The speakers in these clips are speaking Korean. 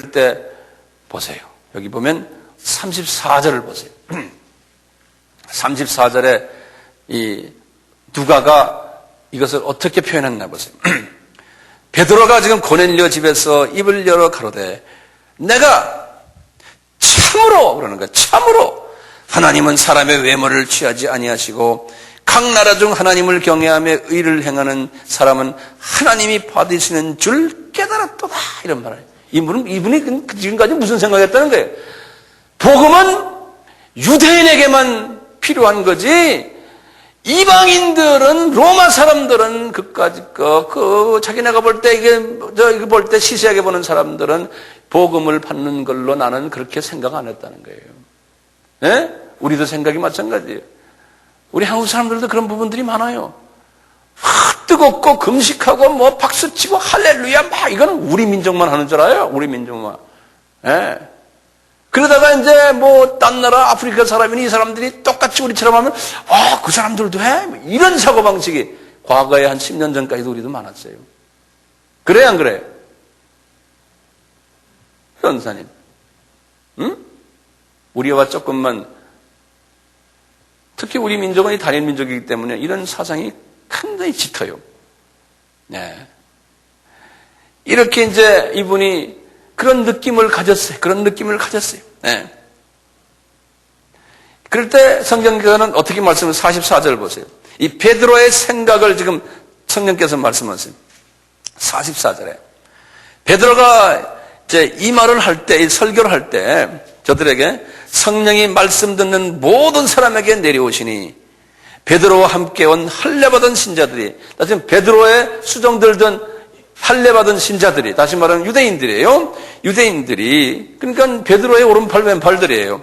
그럴 때 보세요. 여기 보면 34절을 보세요. 34절에 이 누가가 이것을 어떻게 표현했나 보세요. 베드로가 지금 고넬료 집에서 입을 열어 가로되 내가 참으로 그러는 거야. 참으로 하나님은 사람의 외모를 취하지 아니하시고 각 나라 중 하나님을 경외하며 의를 행하는 사람은 하나님이 받으시는 줄 깨달았도다. 이런 말을 해요. 이분이 지금까지 무슨 생각했다는 거예요? 복음은 유대인에게만 필요한 거지 이방인들은 로마 사람들은 그까지 자기네가 볼 때 이거 볼 때 시시하게 보는 사람들은 복음을 받는 걸로 나는 그렇게 생각 안 했다는 거예요. 네? 우리도 생각이 마찬가지예요. 우리 한국 사람들도 그런 부분들이 많아요. 뜨겁고 금식하고 뭐 박수치고 할렐루야 막 이거는 우리 민족만 하는 줄 알아요. 우리 민족만. 네. 그러다가 이제 뭐 딴 나라 아프리카 사람이니 이 사람들이 똑같이 우리처럼 하면 그 사람들도 해? 이런 사고방식이 과거에 한 10년 전까지도 우리도 많았어요. 그래요 안 그래요? 현사님 응? 우리와 조금만 특히 우리 민족은 이 단일 민족이기 때문에 이런 사상이 굉장히 짙어요. 네. 이렇게 이제 이분이 그런 느낌을 가졌어요. 네. 그럴 때 성경께서는 어떻게 말씀을 44절 보세요. 이 베드로의 생각을 지금 성령께서 말씀하세요. 44절에 베드로가 이제 이 말을 할 때, 이 설교를 할 때 저들에게 성령이 말씀 듣는 모든 사람에게 내려오시니 베드로와 함께 온 할례받은 신자들이, 다시 베드로의 수종들던 할례받은 신자들이, 다시 말하면 유대인들이에요. 유대인들이, 그러니까 베드로의 오른팔 왼팔들이에요.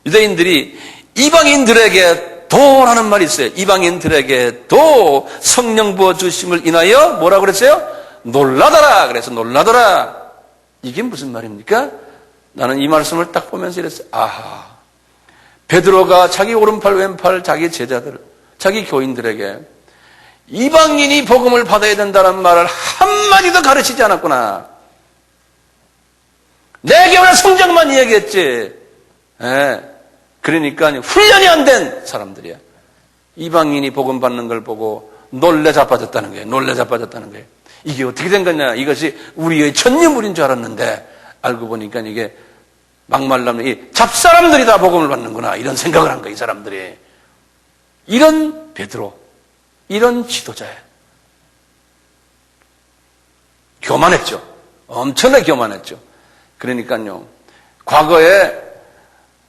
유대인들이 이방인들에게 도라는 말이 있어요. 이방인들에게 도 성령 부어 주심을 인하여 뭐라고 그랬어요? 놀라더라. 그래서 놀라더라. 이게 무슨 말입니까? 나는 이 말씀을 딱 보면서 이랬어요. 아하. 베드로가 자기 오른팔 왼팔 자기 제자들, 자기 교인들에게 이방인이 복음을 받아야 된다는 말을 한마디도 가르치지 않았구나. 내게 오늘 성경만 이야기했지. 그러니까 훈련이 안 된 사람들이야. 이방인이 복음 받는 걸 보고 놀래 자빠졌다는 거예요. 놀래 자빠졌다는 거예요. 이게 어떻게 된 거냐. 이것이 우리의 전유물인 줄 알았는데 알고 보니까 이게 막말라면 이 잡사람들이 다 복음을 받는구나. 이런 생각을 한 거예요. 이 사람들이. 이런 베드로, 이런 지도자예요. 교만했죠. 엄청나게 교만했죠. 그러니까요. 과거에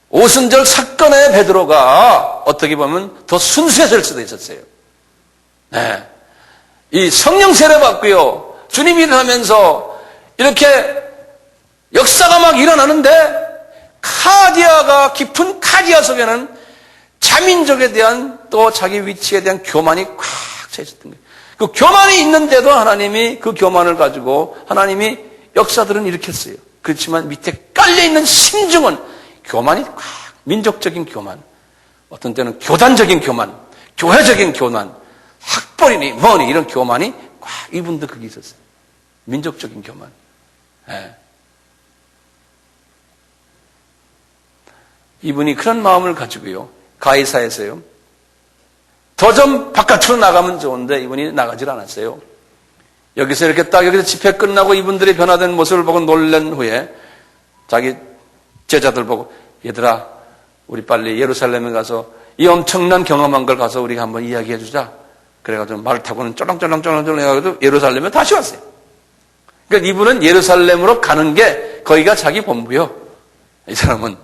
오순절 사건의 베드로가 어떻게 보면 더 순수했을 수도 있었어요. 네. 이 성령 세례 받고요. 주님 일을 하면서 이렇게 역사가 막 일어나는데 깊은 카디아 속에는 자민족에 대한 또 자기 위치에 대한 교만이 꽉 차 있었던 거예요. 그 교만이 있는데도 하나님이 그 교만을 가지고 하나님이 역사들은 일으켰어요. 그렇지만 밑에 깔려있는 심중은 교만이 꽉, 민족적인 교만, 어떤 때는 교단적인 교만, 교회적인 교만, 학벌이니 뭐니 이런 교만이 꽉 이분도 그게 있었어요. 민족적인 교만. 네. 이분이 그런 마음을 가지고요. 가이사에서요. 더 좀 바깥으로 나가면 좋은데 이분이 나가질 않았어요. 여기서 이렇게 딱 여기서 집회 끝나고 이분들이 변화된 모습을 보고 놀란 후에 자기 제자들 보고 얘들아 우리 빨리 예루살렘에 가서 이 엄청난 경험한 걸 가서 우리가 한번 이야기해 주자. 그래가지고 말 타고는 쫄랑쫄랑쫄랑쫄랑 해가지고 예루살렘에 다시 왔어요. 그러니까 이분은 예루살렘으로 가는 게 거기가 자기 본부요. 이 사람은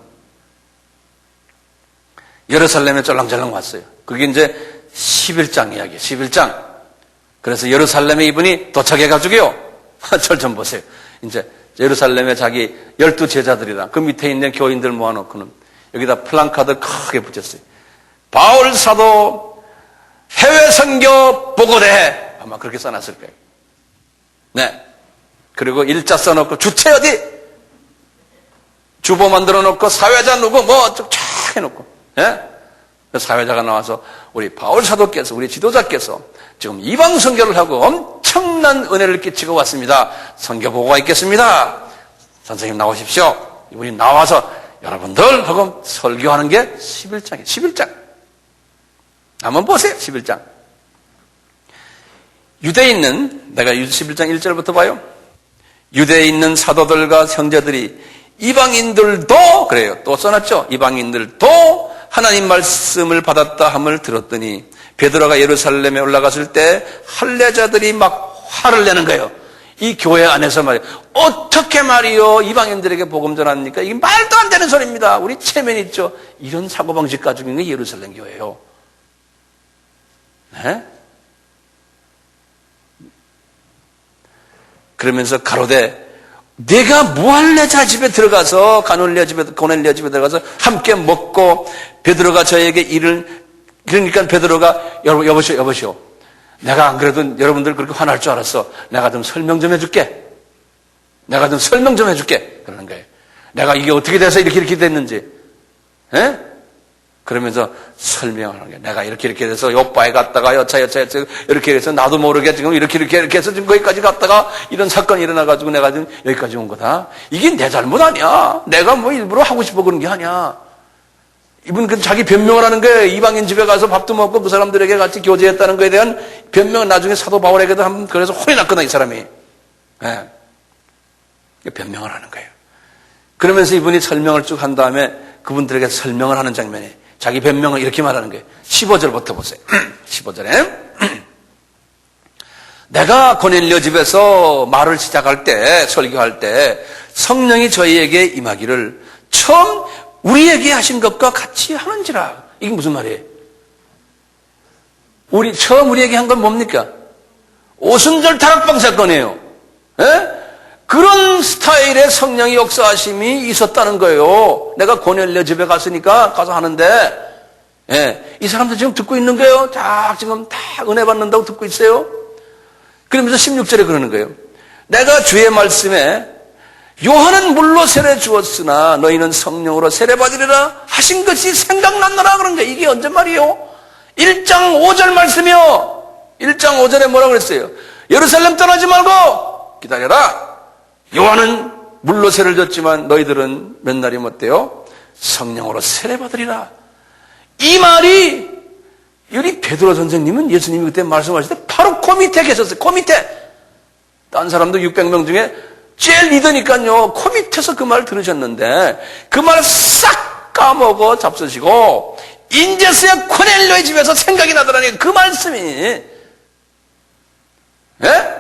예루살렘에 쫄랑쫄랑 왔어요. 그게 이제 11장 이야기예요. 11장. 그래서 예루살렘에 이분이 도착해가지고요. 절 좀 보세요. 이제 예루살렘에 자기 12제자들이다. 그 밑에 있는 교인들 모아놓고는 여기다 플랜카드 크게 붙였어요. 바울 사도 해외 선교 보고대. 아마 그렇게 써놨을 거예요. 네. 그리고 일자 써놓고 주체 어디? 주보 만들어 놓고 사회자 누구 뭐 쫙 해놓고. 예? 사회자가 나와서 우리 바울 사도께서 우리 지도자께서 지금 이방 선교를 하고 엄청난 은혜를 끼치고 왔습니다. 선교 보고가 있겠습니다. 선생님 나오십시오. 이분이 나와서 여러분들 하고 설교하는 게 11장이에요. 11장. 한번 보세요. 11장. 유대에 있는, 내가 11장 1절부터 봐요. 유대에 있는 사도들과 형제들이 이방인들도, 그래요. 또 써놨죠. 이방인들도 하나님 말씀을 받았다 함을 들었더니 베드로가 예루살렘에 올라갔을 때 할례자들이 막 화를 내는 거예요. 이 교회 안에서 말이에요. 어떻게 말이요 이방인들에게 복음 전합니까? 이게 말도 안 되는 소리입니다. 우리 체면 있죠. 이런 사고방식 가지고 있는 게 예루살렘 교회예요. 네? 그러면서 가로되 내가 무할례자 집에 들어가서 고넬랴 집에 들어가서 함께 먹고 베드로가 저에게 이를 그러니까 베드로가 여보시오. 내가 안 그래도 여러분들 그렇게 화날 줄 알았어. 내가 좀 설명 좀 해줄게. 그러는 거예요. 내가 이게 어떻게 돼서 이렇게 됐는지. 에? 그러면서 설명하는 거예요. 내가 이렇게 돼서 요바에 갔다가 여차 이렇게 해서 나도 모르게 지금 이렇게 해서 지금 거기까지 갔다가 이런 사건이 일어나가지고 내가 지금 여기까지 온 거다. 이게 내 잘못 아니야. 내가 뭐 일부러 하고 싶어 그런 게 아니야. 이분 그 자기 변명을 하는 거예요. 이방인 집에 가서 밥도 먹고 그 사람들에게 같이 교제했다는 거에 대한 변명은 나중에 사도 바울에게도 한번 그래서 혼이 났거든, 이 사람이. 예. 변명을 하는 거예요. 그러면서 이분이 설명을 쭉 한 다음에 그분들에게 설명을 하는 장면에 자기 변명을 이렇게 말하는 거예요. 15절부터 보세요. 15절에 내가 고넬료 집에서 말을 시작할 때, 설교할 때 성령이 저희에게 임하기를 처음 우리에게 하신 것과 같이 하는지라. 이게 무슨 말이에요? 처음 우리에게 한 건 뭡니까? 오순절 다락방 사건이에요. 에? 그런 스타일의 성령의 역사하심이 있었다는 거예요. 내가 고넬료 집에 가서 하는데, 예, 이 사람들 지금 듣고 있는 거예요. 지금 다 은혜 받는다고 듣고 있어요. 그러면서 16절에 그러는 거예요. 내가 주의 말씀에 요한은 물로 세례 주었으나 너희는 성령으로 세례 받으리라 하신 것이 생각났노라 그런 거예요. 이게 언제 말이에요? 1장 5절 말씀이요. 1장 5절에 뭐라고 그랬어요? 예루살렘 떠나지 말고 기다려라. 요한은 물로 세례를 줬지만 너희들은 몇 날이 못돼요? 성령으로 세례 받으리라. 이 말이 우리 베드로 선생님은 예수님이 그때 말씀하실 때 바로 그 밑에 계셨어요. 그 밑에. 딴 사람도 600명 중에 제일 리더니까요. 그 밑에서 그 말 들으셨는데 그 말 싹 까먹어 잡수시고 인제서야 고넬료의 집에서 생각이 나더라니 그 말씀이. 예?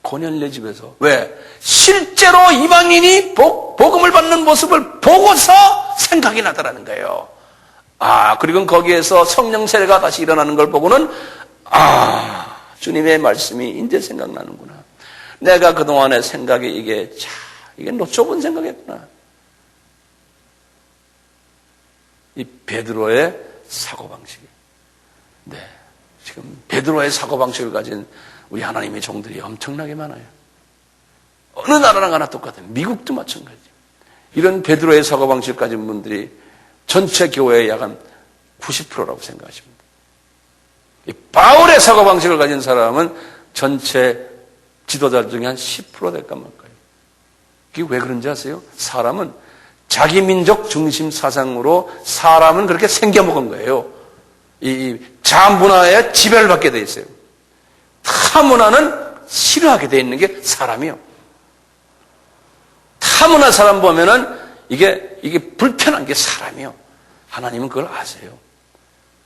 고넬료 집에서. 왜? 실제로 이방인이 복음을 받는 모습을 보고서 생각이 나더라는 거예요. 그리고 거기에서 성령 세례가 다시 일어나는 걸 보고는 주님의 말씀이 이제 생각나는구나. 내가 그동안의 생각이 이게 놓쳐본 생각이었구나. 이 베드로의 사고방식이. 네. 지금 베드로의 사고방식을 가진 우리 하나님의 종들이 엄청나게 많아요. 어느 나라랑 하나 똑같아요. 미국도 마찬가지예요. 이런 베드로의 사고방식을 가진 분들이 전체 교회의 약 한 90%라고 생각하십니다. 이 바울의 사고방식을 가진 사람은 전체 지도자 중에 한 10% 될까 말까요. 그게 왜 그런지 아세요? 사람은 자기 민족 중심 사상으로 사람은 그렇게 생겨먹은 거예요. 이 자문화에 지배를 받게 돼 있어요. 타문화는 싫어하게 돼 있는 게 사람이요. 타문화 사람 보면은 이게 불편한 게 사람이요. 하나님은 그걸 아세요.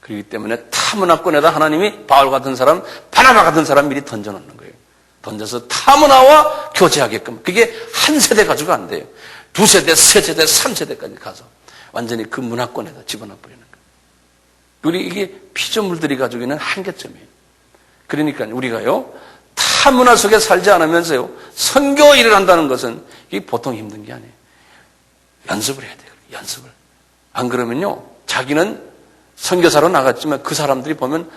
그렇기 때문에 타문화권에다 하나님이 바울 같은 사람, 바나바 같은 사람 미리 던져놓는 거예요. 던져서 타문화와 교제하게끔. 그게 한 세대 가지고 안 돼요. 2세대, 3세대, 3세대까지 가서 완전히 그 문화권에다 집어넣어버리는 거예요. 우리 이게 피조물들이 가지고 있는 한계점이에요. 그러니까 우리가요, 타문화 속에 살지 않으면서요, 선교 일을 한다는 것은 이게 보통 힘든 게 아니에요. 연습을 해야 돼요. 연습을. 안 그러면요, 자기는 선교사로 나갔지만 그 사람들이 보면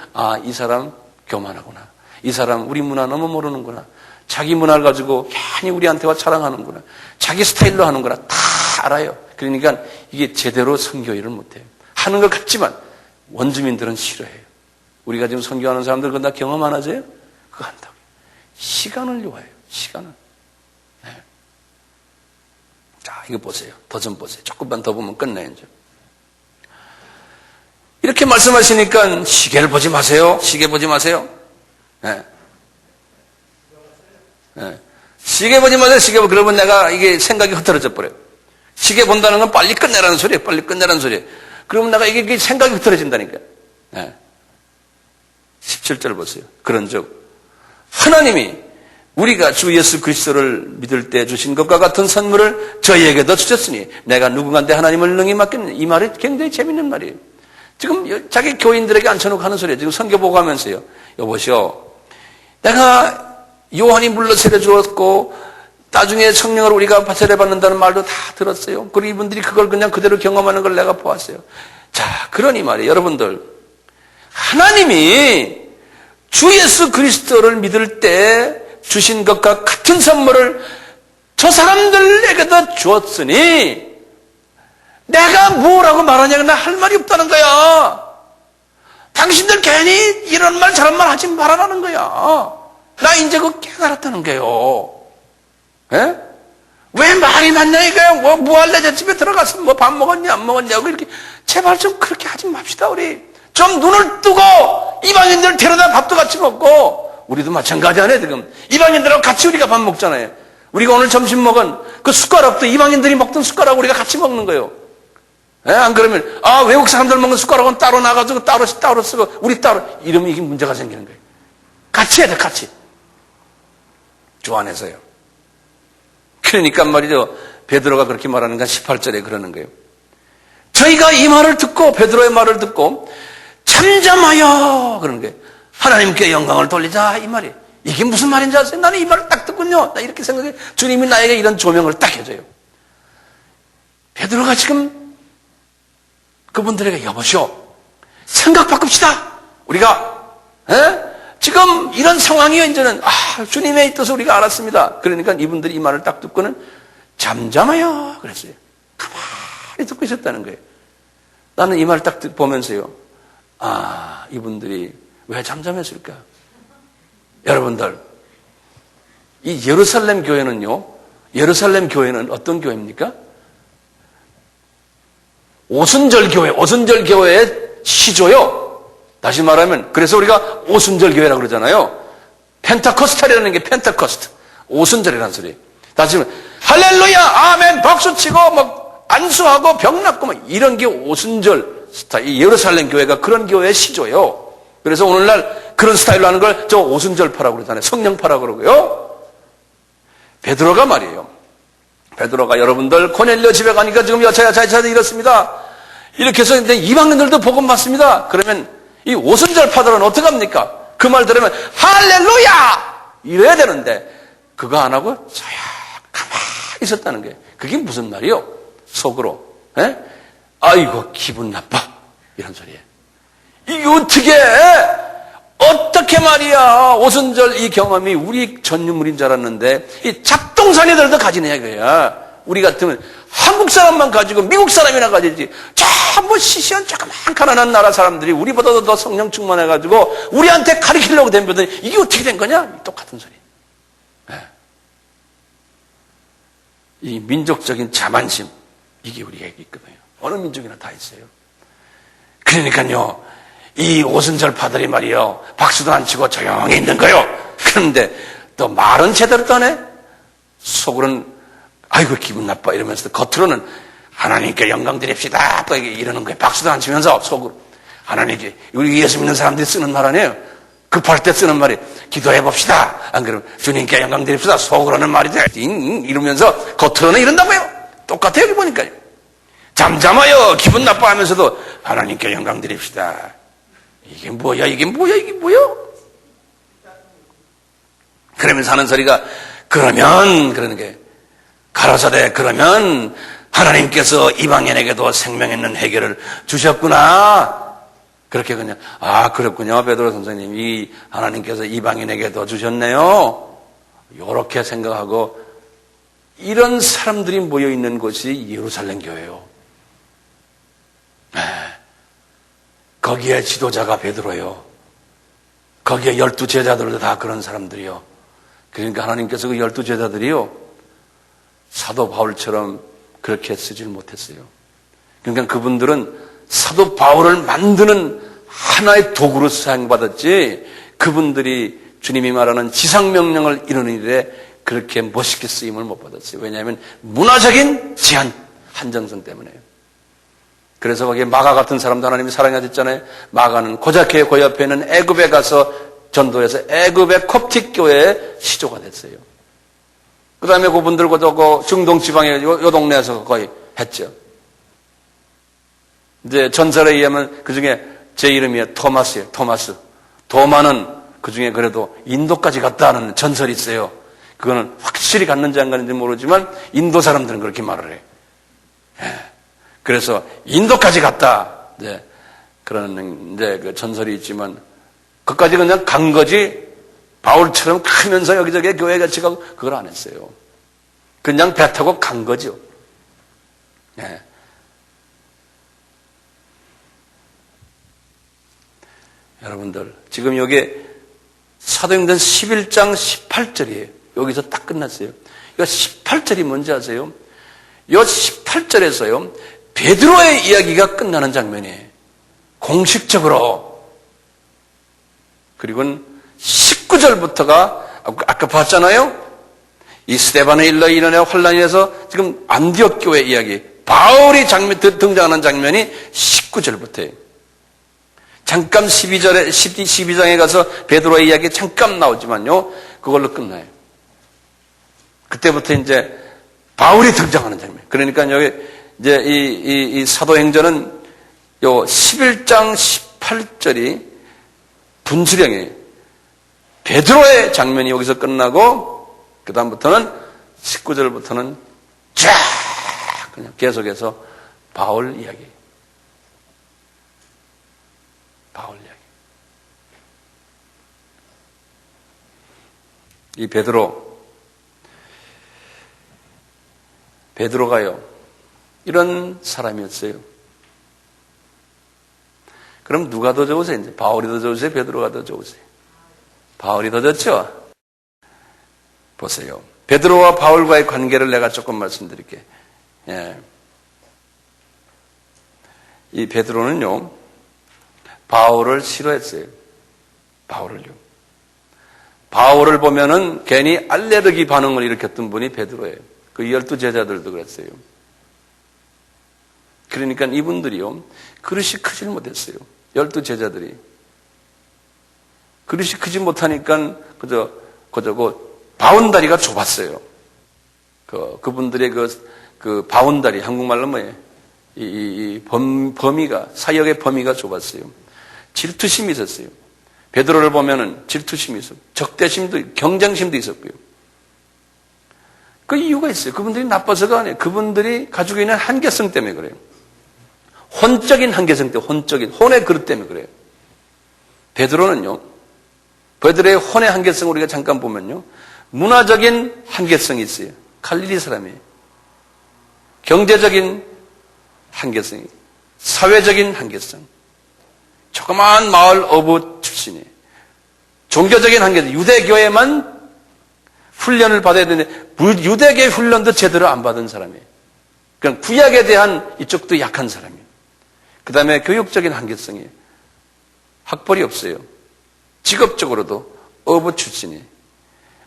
이 사람 교만하구나. 이 사람 우리 문화 너무 모르는구나. 자기 문화를 가지고 괜히 우리한테와 자랑하는구나. 자기 스타일로 하는구나. 다 알아요. 그러니까 이게 제대로 선교 일을 못해요. 하는 것 같지만 원주민들은 싫어해요. 우리가 지금 선교하는 사람들 그건 다 경험 안 하세요? 그거 한다고요. 시간을 요해요. 시간을. 네. 자, 이거 보세요. 더 좀 보세요. 조금만 더 보면 끝나요, 이제. 이렇게 말씀하시니까 시계를 보지 마세요. 시계 보지 마세요. 네. 네. 시계 보지 마세요. 시계 보고 그러면 내가 이게 생각이 흐트러져 버려요. 시계 본다는 건 빨리 끝내라는 소리예요. 빨리 끝내라는 소리예요. 그러면 내가 이게 생각이 흐트러진다니까요. 네. 17절 보세요. 그런즉 하나님이 우리가 주 예수 그리스도를 믿을 때 주신 것과 같은 선물을 저희에게도 주셨으니 내가 누구한테 하나님을 능히 맡겼느냐. 이 말이 굉장히 재밌는 말이에요. 지금 자기 교인들에게 앉혀놓고 하는 소리예요. 지금 선교 보고 하면서요. 여보시오. 내가 요한이 물러 세례 주었고 나중에 성령을 우리가 세례 받는다는 말도 다 들었어요. 그리고 이분들이 그걸 그냥 그대로 경험하는 걸 내가 보았어요. 자, 그러니 말이에요. 여러분들. 하나님이 주 예수 그리스도를 믿을 때 주신 것과 같은 선물을 저 사람들에게도 주었으니 내가 뭐라고 말하냐고 나 할 말이 없다는 거야. 당신들 괜히 이런 말 저런 말 하지 말아라는 거야. 나 이제 그거 깨달았다는 거예요. 예? 왜 말이 많냐 이거야. 뭐 할래? 저 집에 들어가서 뭐 밥 먹었냐 안 먹었냐고 이렇게 제발 좀 그렇게 하지 맙시다 우리. 좀 눈을 뜨고 이방인들 데려다 밥도 같이 먹고 우리도 마찬가지 아니에요 지금. 이방인들하고 같이 우리가 밥 먹잖아요. 우리가 오늘 점심 먹은 그 숟가락도 이방인들이 먹던 숟가락 우리가 같이 먹는 거예요. 예? 안 그러면 외국 사람들 먹는 숟가락은 따로 나가지고 따로 쓰고 우리 따로 이러면 이게 문제가 생기는 거예요. 같이 해야 돼 같이. 주 안에서요. 그러니까 말이죠. 베드로가 그렇게 말하는 건 18절에 그러는 거예요. 저희가 이 말을 듣고 베드로의 말을 듣고 잠잠하여 그러는 거예요. 하나님께 영광을 돌리자 이 말이에요. 이게 무슨 말인지 아세요? 나는 이 말을 딱 듣군요. 나 이렇게 생각해. 주님이 나에게 이런 조명을 딱 해줘요. 베드로가 지금 그분들에게 여보시오. 생각 바꿉시다. 우리가 지금 이런 상황이요. 이제는 주님의 뜻을 우리가 알았습니다. 그러니까 이분들이 이 말을 딱 듣고는 잠잠하여 그랬어요. 가만히 듣고 있었다는 거예요. 나는 이 말을 딱 보면서요. 이분들이 왜 잠잠했을까? 여러분들, 이 예루살렘 교회는요. 예루살렘 교회는 어떤 교회입니까? 오순절 교회의 시조요. 다시 말하면 그래서 우리가 오순절 교회라고 그러잖아요. 펜타코스탈이라는 게 펜타코스트. 오순절이라는 소리. 다시 말하면 할렐루야, 아멘, 박수치고 막 안수하고 병 낫고 막 이런 게 오순절 스타일. 이 예루살렘 교회가 그런 교회의 시조예요. 그래서 오늘날 그런 스타일로 하는 걸 저 오순절파라고 그러잖아요. 성령파라고 그러고요. 베드로가 말이에요. 베드로가 여러분들 고넬료 집에 가니까 지금 여차여차 이렇습니다. 이렇게 해서 근데 이방인들도 복음 받습니다. 그러면 이 오순절파들은 어떡합니까? 그 말 들으면 할렐루야! 이래야 되는데 그거 안 하고 가만히 있었다는 거예요. 그게 무슨 말이요? 속으로. 아이고 기분 나빠. 이런 소리예요. 이게 어떻게 말이야. 오순절 이 경험이 우리 전유물인 줄 알았는데 이 잡동사니들도 가지냐 이거야. 우리 같으면 한국 사람만 가지고 미국 사람이나 가지지. 뭐 시시한 조그만 가난한 나라 사람들이 우리보다도 더 성령 충만해가지고 우리한테 가르치려고 덤벼더니 이게 어떻게 된 거냐? 똑같은 소리. 이 민족적인 자만심 이게 우리에게 있거든요. 어느 민족이나 다 있어요. 그러니까요. 이 오순절파들이 말이요. 박수도 안 치고 조용히 있는 거요. 그런데 또 말은 제대로 떠네. 속으로는 아이고 기분 나빠 이러면서 겉으로는 하나님께 영광 드립시다. 또 이러는 거예요. 박수도 안 치면서 속으로. 하나님께 우리 예수 믿는 사람들이 쓰는 말 아니에요. 급할 때 쓰는 말이 기도해 봅시다. 안 그러면 주님께 영광 드립시다. 속으로는 말이 돼. 이러면서 겉으로는 이런다고요. 똑같아요. 여기 보니까요. 잠잠하여 기분 나빠하면서도 하나님께 영광 드립시다. 이게 뭐야? 그러면서 하는 소리가 그러면 그러는 게 가라사대 그러면 하나님께서 이방인에게도 생명 있는 해결을 주셨구나. 그렇게 그냥 그렇군요. 베드로 선생님 이 하나님께서 이방인에게도 주셨네요. 이렇게 생각하고 이런 사람들이 모여 있는 곳이 예루살렘 교회예요. 거기에 지도자가 베드로요. 거기에 12 제자들도 다 그런 사람들이요. 그러니까 하나님께서 그 12 제자들이요. 사도 바울처럼 그렇게 쓰질 못했어요. 그러니까 그분들은 사도 바울을 만드는 하나의 도구로 사용받았지, 그분들이 주님이 말하는 지상명령을 이루는 일에 그렇게 멋있게 쓰임을 못 받았어요. 왜냐하면 문화적인 제한, 한정성 때문에요. 그래서 거기에 마가 같은 사람도 하나님이 사랑하셨잖아요. 마가는 고작교회 그 옆에 있는 애굽에 가서 전도해서 애굽의 콥틱 교회의 시조가 됐어요. 그 다음에 그분들 그 중동 지방에 요 동네에서 거의 했죠. 이제 전설에 의하면 그 중에 제 이름이 토마스예요. 토마스. 도마는 그 중에 그래도 인도까지 갔다 하는 전설이 있어요. 그거는 확실히 갔는지 안 갔는지 모르지만 인도 사람들은 그렇게 말을 해요. 그래서 인도까지 갔다. 이제 그런 이제 그 전설이 있지만 그까지 그냥 간 거지 바울처럼 크면서 여기저기 교회 같이 가고 그걸 안 했어요. 그냥 배 타고 간 거죠. 예. 여러분들 지금 여기 사도행전 11장 18절이에요. 여기서 딱 끝났어요. 이거 18절이 뭔지 아세요? 이 18절에서요 베드로의 이야기가 끝나는 장면이에요. 공식적으로. 그리고 19절부터가 아까 봤잖아요. 이 스데반의 일로 일어난 환란에서 지금 안디옥 교회 이야기, 바울이 등장하는 장면이 19절부터예요. 잠깐 12장에 가서 베드로의 이야기 잠깐 나오지만요, 그걸로 끝나요. 그때부터 이제 바울이 등장하는 장면. 그러니까 여기 이제 이 사도행전은 요 11장 18절이 분수령이에요. 베드로의 장면이 여기서 끝나고 그 다음부터는 19절부터는 쫙 그냥 계속해서 바울 이야기. 바울 이야기. 이 베드로가요 이런 사람이었어요. 그럼 누가 더 좋으세요? 이제 바울이 더 좋으세요? 베드로가 더 좋으세요? 바울이 더 좋죠? 보세요. 베드로와 바울과의 관계를 내가 조금 말씀드릴게요. 예. 이 베드로는요, 바울을 싫어했어요. 바울을요. 바울을 보면은 괜히 알레르기 반응을 일으켰던 분이 베드로예요. 그 12제자들도 그랬어요. 그러니까 이분들이요, 그릇이 크질 못했어요. 12제자들이. 그릇이 크지 못하니까 그저 바운다리가 좁았어요. 그분들의 그 바운다리, 한국말로 뭐예요? 범위가, 사역의 범위가 좁았어요. 질투심이 있었어요. 베드로를 보면은 질투심이 있었고, 적대심도, 경쟁심도 있었고요. 그 이유가 있어요. 그분들이 나빠서가 아니에요. 그분들이 가지고 있는 한계성 때문에 그래요. 혼적인 한계성 때문에, 혼의 그릇 때문에 그래요. 베드로는요, 베드로의 혼의 한계성을 우리가 잠깐 보면요, 문화적인 한계성이 있어요. 갈릴리 사람이에요. 경제적인 한계성이, 사회적인 한계성, 조그마한 마을 어부 출신이에요. 종교적인 한계성, 유대교회만 훈련을 받아야 되는데 유대교회 훈련도 제대로 안 받은 사람이에요. 그냥 구약에 대한 이쪽도 약한 사람이에요. 그 다음에 교육적인 한계성이에요. 학벌이 없어요. 직업적으로도 어부 출신이에요.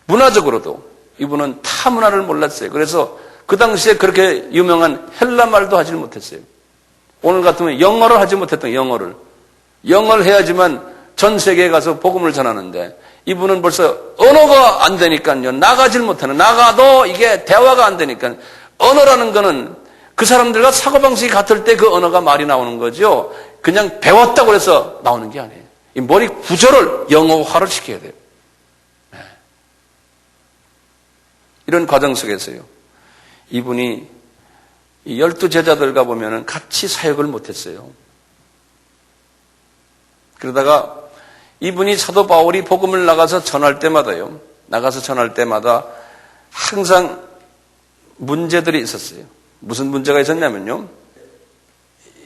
문화적으로도 이분은 타 문화를 몰랐어요. 그래서 그 당시에 그렇게 유명한 헬라 말도 하지 못했어요. 오늘 같으면 영어를 하지 못했던 영어를 해야지만 전 세계에 가서 복음을 전하는데 이분은 벌써 언어가 안 되니까요. 나가질 못하는, 나가도 이게 대화가 안 되니까 언어라는 거는 그 사람들과 사고방식이 같을 때 그 언어가 말이 나오는 거죠. 그냥 배웠다고 해서 나오는 게 아니에요. 이 머리 구조를 영어화를 시켜야 돼요. 네. 이런 과정 속에서요. 이분이 이 12제자들과 보면은 같이 사역을 못했어요. 그러다가 이분이 사도 바울이 복음을 나가서 전할 때마다요. 항상 문제들이 있었어요. 무슨 문제가 있었냐면요.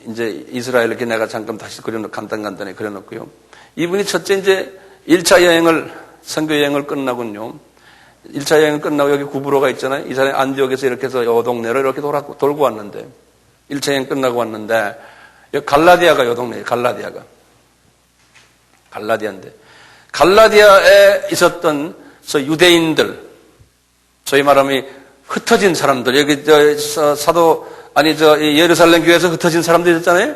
이제 이스라엘 이렇게 내가 잠깐 다시 간단히 그려놓고요. 이분이 첫째 이제 1차 여행을, 선교 여행을 끝나군요. 1차 여행 끝나고 여기 구브로가 있잖아요. 이 사람이 안디옥에서 이렇게 해서 요 동네를 이렇게 돌고 왔는데, 1차 여행 끝나고 왔는데, 여기 갈라디아가 요 동네예요. 갈라디아인데, 갈라디아에 있었던 유대인들, 소위 말하면 흩어진 사람들, 여기 예루살렘 교회에서 흩어진 사람들 있잖아요.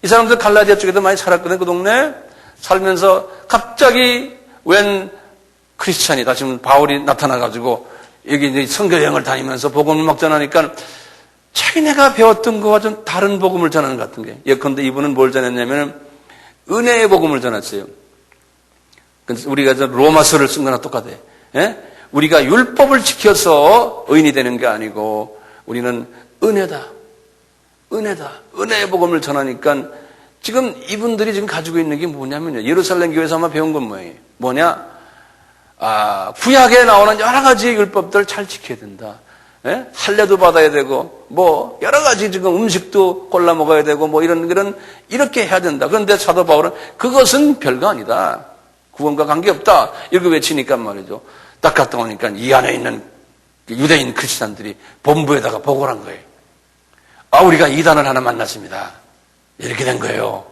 이 사람들 갈라디아 쪽에도 많이 살았거든요. 그 동네 살면서 갑자기 웬 크리스찬이다. 지금 바울이 나타나가지고 여기 이제 선교 여행을 다니면서 복음을 막 전하니까 자기네가 배웠던 거와 좀 다른 복음을 전하는 것 같은 게. 예컨대 이분은 뭘 전했냐면 은혜의 복음을 전했어요. 우리가 로마서를 쓴 거나 똑같아요. 예? 우리가 율법을 지켜서 의인이 되는 게 아니고 우리는 은혜다. 은혜의 복음을 전하니까 지금 이분들이 지금 가지고 있는 게 뭐냐면요. 예루살렘 교회에서 아마 배운 건 뭐냐? 구약에 나오는 여러 가지 율법들 잘 지켜야 된다. 예? 할례도 받아야 되고, 여러 가지 지금 음식도 골라 먹어야 되고, 이렇게 해야 된다. 그런데 사도 바울은 그것은 별거 아니다. 구원과 관계없다. 이렇게 외치니까 말이죠. 딱 갔다 오니까 이 안에 있는 유대인 크리스찬들이 본부에다가 보고를 한 거예요. 우리가 이단을 하나 만났습니다. 이렇게 된 거예요.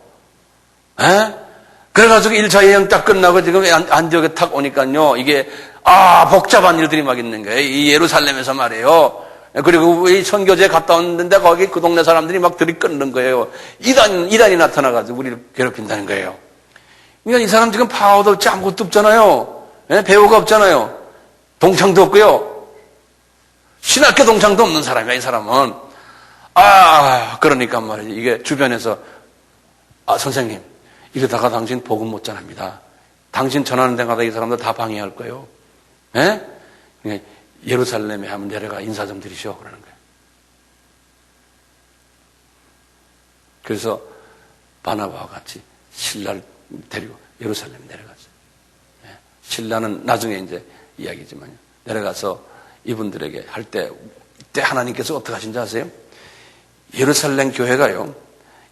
에? 그래가지고 1차 여행 딱 끝나고 지금 안디옥에 탁 오니까요. 이게, 복잡한 일들이 막 있는 거예요. 이 예루살렘에서 말이에요. 그리고 이 선교지에 갔다 왔는데 거기 그 동네 사람들이 막 들이끓는 거예요. 이단이 나타나가지고 우리를 괴롭힌다는 거예요. 그러니까 이 사람 지금 파워도 없지 아무것도 없잖아요. 배우가 없잖아요. 동창도 없고요. 신학교 동창도 없는 사람이야, 이 사람은. 그러니까 말이지. 이게 주변에서, 선생님, 이러다가 당신 복음 못 전합니다. 당신 전하는 데마다 이 사람들 다 방해할 거예요. 예? 예루살렘에 한번 내려가 인사 좀 드리시오. 그러는 거예요. 그래서 바나바와 같이 신라를 데리고 예루살렘에 내려갔어요. 예? 신라는 나중에 이제 이야기지만요. 내려가서 이분들에게 할 때, 이때 하나님께서 어떻게 하신지 아세요? 예루살렘 교회가요,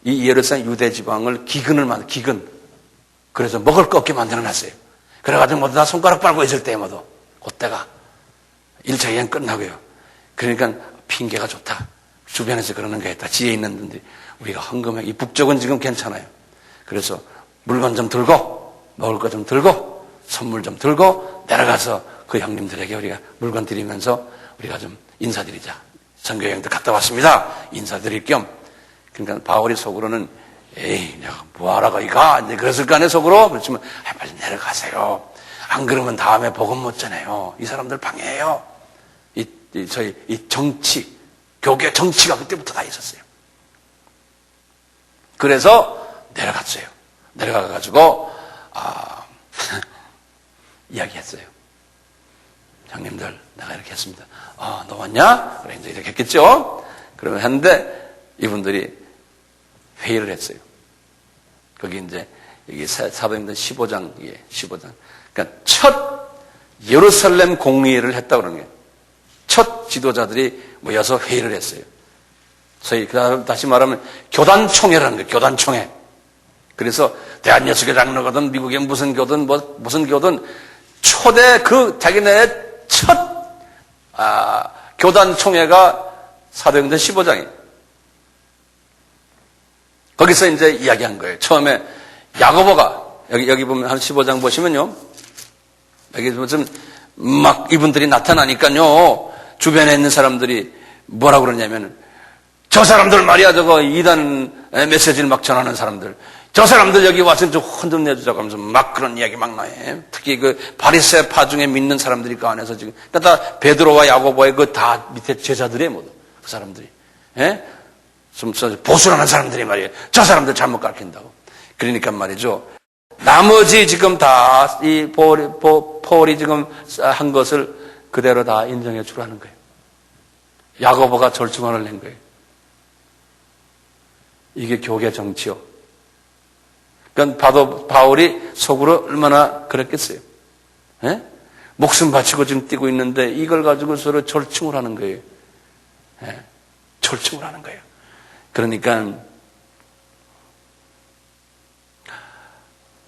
이 예루살렘 유대 지방을 기근. 그래서 먹을 거 없게 만들어 놨어요. 그래가지고 모두 다 손가락 빨고 있을 때 모두. 그때가 1차 여행 끝나고요. 그러니까 핑계가 좋다. 주변에서 그러는 게 있다. 지혜 있는 분들이 우리가 헌금해. 이 북쪽은 지금 괜찮아요. 그래서 물건 좀 들고, 먹을 거 좀 들고, 선물 좀 들고, 내려가서 그 형님들에게 우리가 물건 드리면서 우리가 좀 인사드리자. 선교여행도 갔다 왔습니다. 인사드릴 겸. 그러니까 바울이 속으로는 에이, 내가 뭐하라고 이가? 이제 그랬을 거 아니에요, 속으로? 그렇지만, 빨리 내려가세요. 안 그러면 다음에 복음 못 전해요. 이 사람들 방해해요. 이 정치, 교계 정치가 그때부터 다 있었어요. 그래서 내려갔어요. 내려가가지고, 이야기했어요. 형님들, 내가 이렇게 했습니다. 너 왔냐? 그래, 이제 이렇게 했겠죠? 그러면 했는데, 이분들이 회의를 했어요. 거기 이제, 여기 사도행전 15장이에요. 15장. 그러니까 첫 예루살렘 공의회를 했다고 그러는 거예요. 첫 지도자들이 모여서 회의를 했어요. 소위, 다시 말하면 교단총회라는 거예요. 교단총회. 그래서 대한예수교 장로거든, 미국의 무슨 교든, 무슨 교든, 초대 자기네 첫, 교단총회가 사도행전 15장이에요. 거기서 이제 이야기한 거예요. 처음에 야고보가, 여기 보면 한 15장 보시면요. 여기 무슨 막 이분들이 나타나니까요. 주변에 있는 사람들이 뭐라고 그러냐면, 저 사람들 말이야, 저거 이단 메시지를 막 전하는 사람들. 저 사람들 여기 와서 좀 혼좀 내주자고 하면서 막 그런 이야기 막 나요. 특히 그 바리새파 중에 믿는 사람들이 그 안에서 지금. 다 베드로와 야고보의 그 다 밑에 제자들의 모두. 그 사람들이. 예? 좀 보수라는 사람들이 말이에요. 저 사람들 잘못 가르친다고. 그러니까 말이죠. 나머지 지금 다 이 폴이 지금 한 것을 그대로 다 인정해 주라는 거예요. 야고보가 절충안을 낸 거예요. 이게 교계 정치요. 그러니까 바울이 속으로 얼마나 그랬겠어요. 예? 목숨 바치고 지금 뛰고 있는데 이걸 가지고 서로 절충을 하는 거예요. 예? 절충을 하는 거예요. 그러니까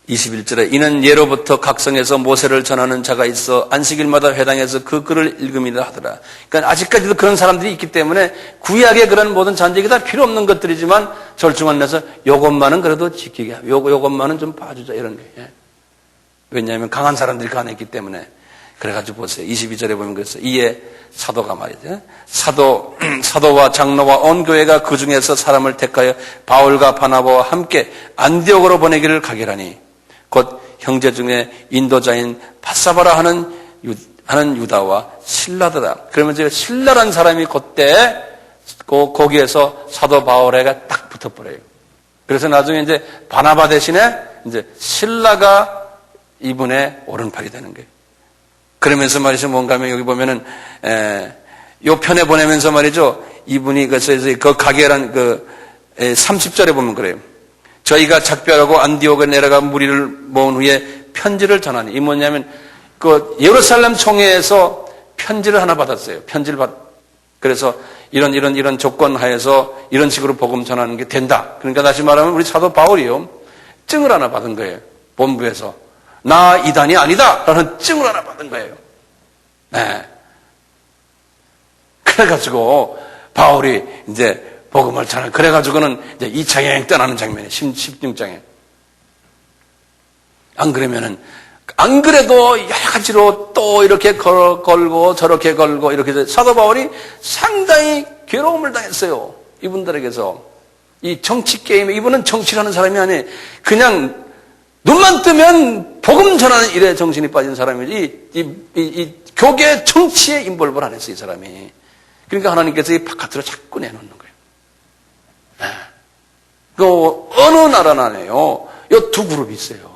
21절에 이는 예로부터 각성에서 모세를 전하는 자가 있어 안식일마다 회당에서 그 글을 읽음이라 하더라. 그러니까 아직까지도 그런 사람들이 있기 때문에 구약의 그런 모든 잔재기 다 필요 없는 것들이지만 절중한 데서 요것만은 그래도 지키게 하고 요것만은 좀 봐주자 이런 거예요. 왜냐하면 강한 사람들이 가냈기 때문에. 그래가지고 보세요. 22절에 보면 그래서 이에 사도가 말이죠. 사도와 장로와 온 교회가 그 중에서 사람을 택하여 바울과 바나바와 함께 안디옥으로 보내기를 가결하니 곧 형제 중에 인도자인 바사바라 하는 유다와 실라더라. 그러면 이제 실라라는 사람이 그때 거기에서 사도 바울에게 딱 붙어버려요. 그래서 나중에 이제 바나바 대신에 이제 실라가 이분의 오른팔이 되는 거예요. 그러면서 말이죠. 뭔가 하면 여기 보면은, 요 편에 보내면서 말이죠. 이분이 그 가결한 30절에 보면 그래요. 저희가 작별하고 안디옥에 내려가 무리를 모은 후에 편지를 전하니. 이 뭐냐면, 예루살렘 총회에서 편지를 하나 받았어요. 그래서 이런 조건 하에서 이런 식으로 복음 전하는 게 된다. 그러니까 다시 말하면 우리 사도 바울이요. 증을 하나 받은 거예요. 본부에서. 나 이단이 아니다! 라는 증을 하나 받은 거예요. 네. 그래가지고, 바울이 이제 복음을 전하, 그래가지고는 이제 2차 여행 떠나는 장면이에요. 16장에. 안 그래도 여러 가지로 또 이렇게 걸고 저렇게 걸고 이렇게 해서 사도 바울이 상당히 괴로움을 당했어요. 이분들에게서. 이 정치 게임에, 이분은 정치라는 사람이 아니에요. 그냥 눈만 뜨면 복음 전하는 일에 정신이 빠진 사람이지, 이 교계 정치에 인볼브를 안 했어요, 이 사람이. 그러니까 하나님께서 이 바깥으로 자꾸 내놓는 거예요. 네. 어느 나라나네요. 이 두 그룹이 있어요.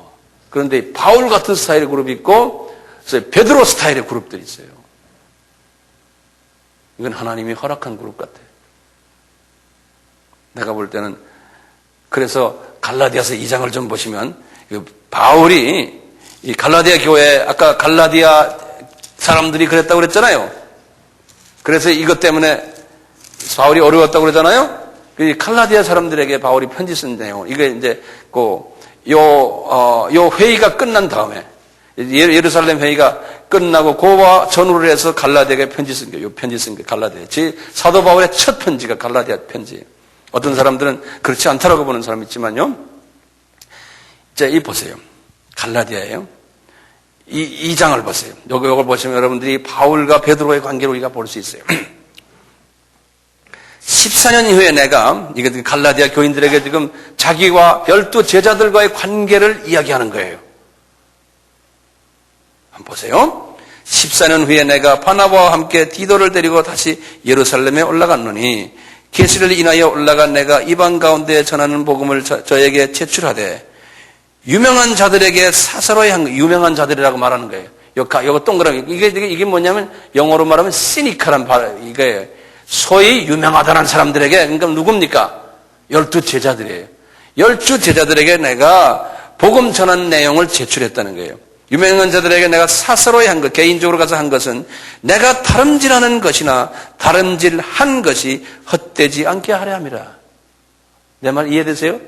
그런데 바울 같은 스타일의 그룹이 있고, 베드로 스타일의 그룹들이 있어요. 이건 하나님이 허락한 그룹 같아요. 내가 볼 때는, 그래서 갈라디아서 2장을 좀 보시면, 바울이 이 갈라디아 교회, 아까 갈라디아 사람들이 그랬다고 그랬잖아요. 그래서 이것 때문에 바울이 어려웠다고 그러잖아요. 이 갈라디아 사람들에게 바울이 편지 쓴 내용, 이게 이제 요 회의가 끝난 다음에 예루살렘 회의가 끝나고 그와 전후를 해서 갈라디아에게 편지 쓴 거예요. 요 편지 쓴 게 갈라디아. 사도 바울의 첫 편지가 갈라디아 편지예요. 어떤 사람들은 그렇지 않다라고 보는 사람이 있지만요. 자, 이 보세요. 갈라디아예요. 이 장을 보세요. 요걸 보시면 여러분들이 바울과 베드로의 관계를 우리가 볼 수 있어요. 14년 이후에 내가 이게 갈라디아 교인들에게 지금 자기와 12 제자들과의 관계를 이야기하는 거예요. 한번 보세요. 14년 후에 내가 바나바와 함께 디도를 데리고 다시 예루살렘에 올라갔노니 계시를 인하여 올라간 내가 이방 가운데 전하는 복음을 저에게 제출하되 유명한 자들에게 사사로이 한 거, 유명한 자들이라고 말하는 거예요. 요거 동그라미. 이게 뭐냐면, 영어로 말하면 시니컬한 이게 소위 유명하다는 사람들에게, 그러니까 누굽니까? 12 제자들이에요. 12 제자들에게 내가 복음 전한 내용을 제출했다는 거예요. 유명한 자들에게 내가 사사로이 한 것, 개인적으로 가서 한 것은 내가 다름질하는 것이나 다름질한 것이 헛되지 않게 하려 함이라. 내 말 이해되세요?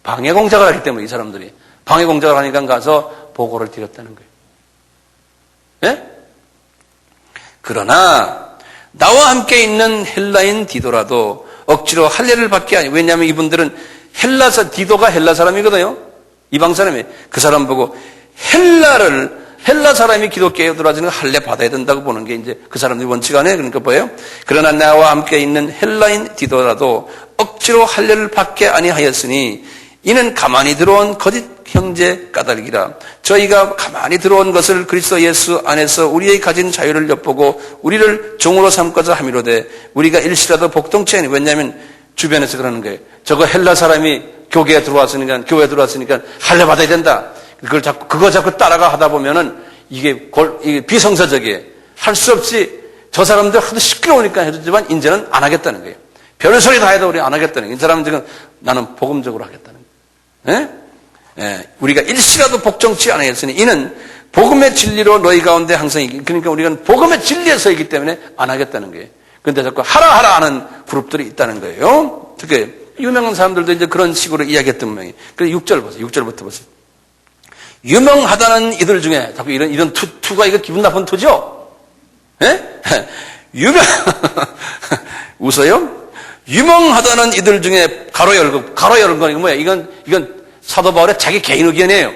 방해 공작을 하기 때문에 이 사람들이 방해 공작을 하니까 가서 보고를 드렸다는 거예요. 예? 그러나 나와 함께 있는 헬라인 디도라도 억지로 할례를 받게 하니, 왜냐하면 이분들은 디도가 헬라 사람이거든요. 이방 사람이에요. 그 사람 보고 헬라 사람이 기독교에 들어와서는 할례 받아야 된다고 보는 게 이제 그 사람들이 원칙 아니에요. 그러니까 뭐예요? 그러나 나와 함께 있는 헬라인 디도라도 억지로 할례를 받게 아니하였으니 이는 가만히 들어온 거짓 형제 까닭이라. 저희가 가만히 들어온 것을 그리스도 예수 안에서 우리의 가진 자유를 엿보고 우리를 종으로 삼고자 함이로되 우리가 일시라도 복동치 아니. 왜냐하면 주변에서 그러는 거예요. 저거 헬라 사람이 교회에 들어왔으니까 할례 받아야 된다. 그거 자꾸 따라가 하다 보면은 이게 비성사적이에요. 할 수 없이 저 사람들 하도 시끄러우니까 해주지만 이제는 안 하겠다는 거예요. 별소리 다 해도 우리 안 하겠다는 거예요. 이 사람은 지금 나는 복음적으로 하겠다는 거예요. 예? 예, 우리가 일시라도 복종치 않았으니 이는 복음의 진리로 너희 가운데 항상 그러니까 우리가 복음의 진리에 서 있기 때문에 안 하겠다는 거예요. 그런데 자꾸 하라 하는 그룹들이 있다는 거예요. 특히 유명한 사람들도 이제 그런 식으로 이야기했던 모양이에요. 그래서 6절 보세요. 6절부터 보세요. 유명하다는 이들 중에, 자꾸 이런 투가 이거 기분 나쁜 투죠? 예? 웃어요? 유명하다는 이들 중에 가로 열고, 가로 열은 건 이거 뭐야? 이건 사도 바울의 자기 개인 의견이에요.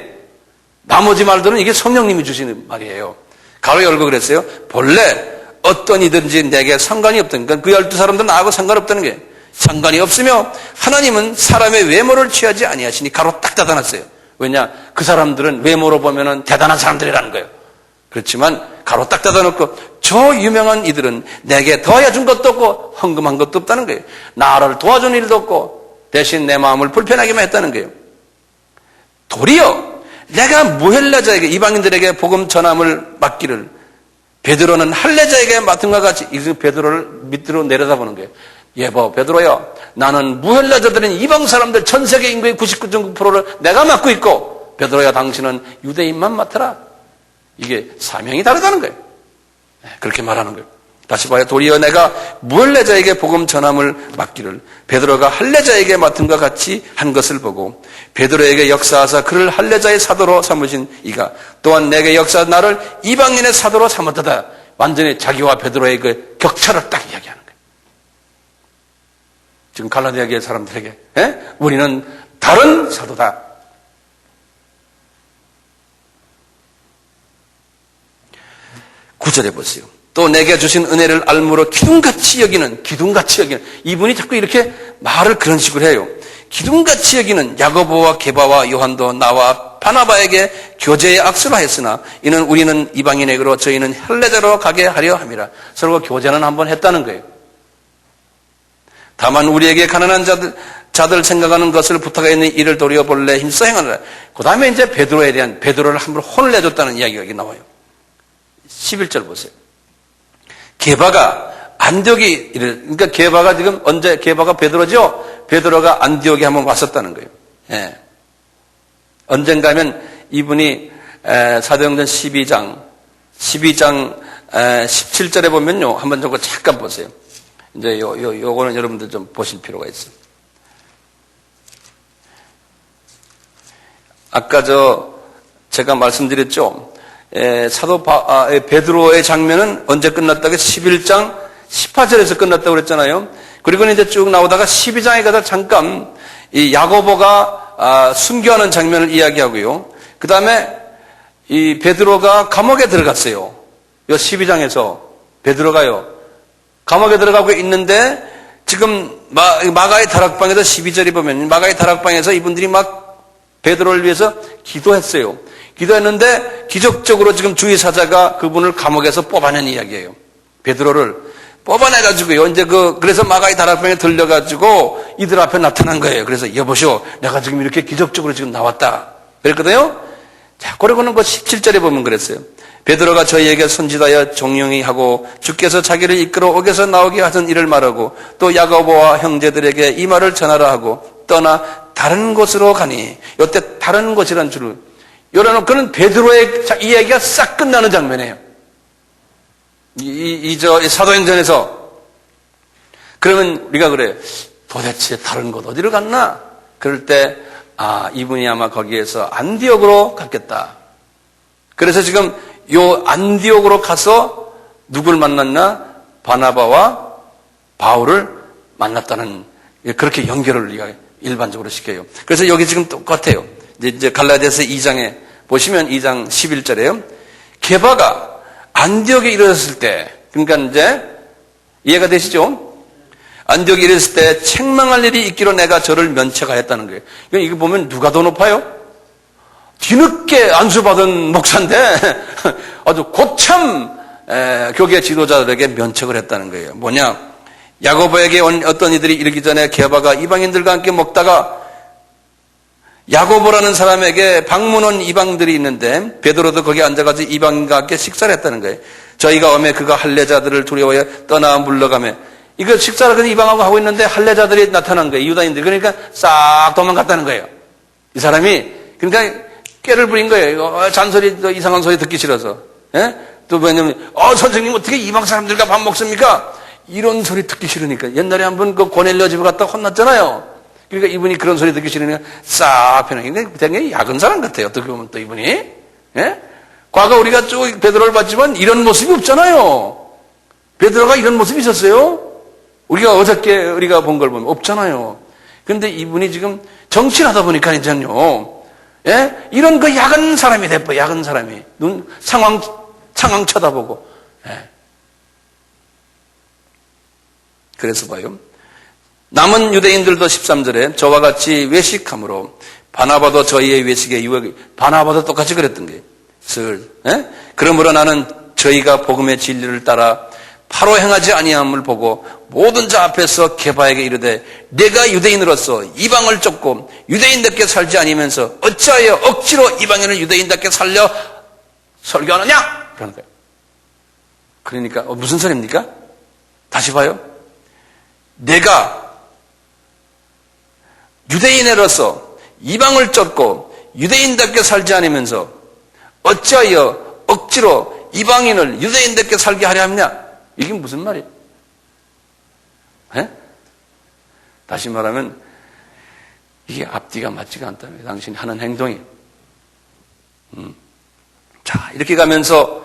나머지 말들은 이게 성령님이 주시는 말이에요. 가로 열고 그랬어요. 본래 어떤 이든지 내게 상관이 없다는, 그러니까 그 12사람도 나하고 상관없다는 게, 상관이 없으며 하나님은 사람의 외모를 취하지 아니하시니 가로 딱 닫아놨어요. 왜냐? 그 사람들은 외모로 보면은 대단한 사람들이라는 거예요. 그렇지만 가로 딱 닫아놓고 저 유명한 이들은 내게 더해 준 것도 없고 헌금한 것도 없다는 거예요. 나를 도와준 일도 없고 대신 내 마음을 불편하게만 했다는 거예요. 도리어 내가 무헬라자에게, 이방인들에게 복음 전함을 맡기를 베드로는 할례자에게 맡은 것 같이, 베드로를 밑으로 내려다보는 거예요. 예보 베드로야, 나는 무헬라자들인 이방 사람들 전 세계 인구의 99.9%를 내가 맡고 있고, 베드로야 당신은 유대인만 맡아라. 이게 사명이 다르다는 거예요. 그렇게 말하는 거예요. 다시 봐요. 도리어 내가 무할례자에게 복음 전함을 맡기를 베드로가 할례자에게 맡은 것 같이 한 것을 보고 베드로에게 역사하사 그를 할례자의 사도로 삼으신 이가 또한 내게 역사하사 나를 이방인의 사도로 삼았다. 완전히 자기와 베드로의 그 격차를 딱 이야기하는 거예요. 지금 갈라디아 교회 사람들에게 우리는 다른 사도다. 구절해 보세요. 또 내게 주신 은혜를 알므로 기둥같이 여기는, 이분이 자꾸 이렇게 말을 그런 식으로 해요. 기둥같이 여기는 야고보와 게바와 요한도 나와 바나바에게 교제의 악수로 하였으나 이는 우리는 이방인에게로 저희는 할례자로 가게 하려 함이라. 서로 교제는 한번 했다는 거예요. 다만 우리에게 가난한 자들 생각하는 것을 부탁하여 있는 이를 도리어 본래 힘써 행하느라. 그 다음에 이제 베드로를 함부로 혼을 내줬다는 이야기가 여기 나와요. 11절 보세요. 게바가 안디옥에 그러니까 게바가 지금 언제, 게바가 베드로죠? 베드로가 안디옥에 한번 왔었다는 거예요. 예. 언젠가 하면 이분이 사도행전 12장 17절에 보면요. 한번 저거 잠깐 보세요. 이제 요거는 여러분들 좀 보실 필요가 있어요. 아까 제가 말씀드렸죠. 베드로의 장면은 언제 끝났다고? 11장 18절에서 끝났다고 그랬잖아요. 그리고 이제 쭉 나오다가 12장에 가서 잠깐 이 야고보가 순교하는 장면을 이야기하고요. 그 다음에 이 베드로가 감옥에 들어갔어요. 요 12장에서 베드로가요. 감옥에 들어가고 있는데 지금 마가의 다락방에서 12절에 보면 마가의 다락방에서 이분들이 막 베드로를 위해서 기도했어요. 기도했는데 기적적으로 지금 주의 사자가 그분을 감옥에서 뽑아낸 이야기예요. 베드로를 뽑아내가지고요. 이제 그래서 마가의 다락방에 들려가지고 이들 앞에 나타난 거예요. 그래서 여보시오, 내가 지금 이렇게 기적적으로 지금 나왔다. 그랬거든요. 자, 그러고는 17절에 보면 그랬어요. 베드로가 저희에게 손짓하여 종용히 하고 주께서 자기를 이끌어 옥에서 나오게 하신 일을 말하고 또 야고보와 형제들에게 이 말을 전하라 하고 떠나 다른 곳으로 가니, 이때 다른 곳이란 줄을 열어놓고는 베드로의 이야기가 싹 끝나는 장면이에요. 이 사도행전에서. 그러면 우리가 그래요. 도대체 다른 곳 어디로 갔나? 그럴 때 이분이 아마 거기에서 안디옥으로 갔겠다. 그래서 지금 요 안디옥으로 가서 누굴 만났나? 바나바와 바울을 만났다는, 그렇게 연결을 우리가 일반적으로 시켜요. 그래서 여기 지금 똑같아요. 이제 갈라디아서 2장에 보시면 2장 11절에요. 게바가 안디옥에 이르렀을 때, 그러니까 이제 이해가 되시죠? 안디옥에 이르렀을 때 책망할 일이 있기로 내가 저를 면책하였다는 거예요. 이거 보면 누가 더 높아요? 뒤늦게 안수받은 목사인데 아주 고참 교계 지도자들에게 면책을 했다는 거예요. 뭐냐? 야고보에게 온 어떤 이들이 이르기 전에 게바가 이방인들과 함께 먹다가 야고보라는 사람에게 방문 온 이방들이 있는데 베드로도 거기 앉아가지고 이방인과 함께 식사를 했다는 거예요. 저희가 오매 그가 할례자들을 두려워해 떠나 물러가며, 이거 식사를 그냥 이방하고 하고 있는데 할례자들이 나타난 거예요. 유다인들이. 그러니까 싹 도망갔다는 거예요. 이 사람이 그러니까 꾀를 부린 거예요. 잔소리, 이상한 소리 듣기 싫어서. 예? 또 왜냐면 선생님 어떻게 이방 사람들과 밥 먹습니까? 이런 소리 듣기 싫으니까. 옛날에 한번 그 고넬료 집에 갔다 혼났잖아요. 그러니까 이분이 그런 소리 듣기 싫으니까 싹 편하게. 굉장히 야근 사람 같아요. 어떻게 보면 또 이분이. 예? 과거 우리가 쭉 베드로를 봤지만 이런 모습이 없잖아요. 베드로가 이런 모습이 있었어요? 우리가 어저께 우리가 본 걸 보면 없잖아요. 그런데 이분이 지금 정치를 하다 보니까 이제요. 예? 이런 그 야근 사람이 돼버려. 야근 사람이. 상황 쳐다보고. 예. 그래서 봐요. 남은 유대인들도 13절에 저와 같이 외식함으로 바나바도 저희의 외식에 유혹이, 바나바도 똑같이 그랬던 거예요. 예? 그러므로 나는 저희가 복음의 진리를 따라 바로 행하지 아니함을 보고 모든 자 앞에서 게바에게 이르되 내가 유대인으로서 이방을 쫓고 유대인답게 살지 아니면서 어찌하여 억지로 이방인을 유대인답게 살려 설교하느냐? 그러는 거예요. 그러니까 무슨 소리입니까? 다시 봐요. 내가 유대인으로서 이방을 쫓고 유대인답게 살지 않으면서 어찌하여 억지로 이방인을 유대인답게 살게 하려 하느냐? 이게 무슨 말이에요? 에? 다시 말하면 이게 앞뒤가 맞지가 않다며 당신이 하는 행동이. 자, 이렇게 가면서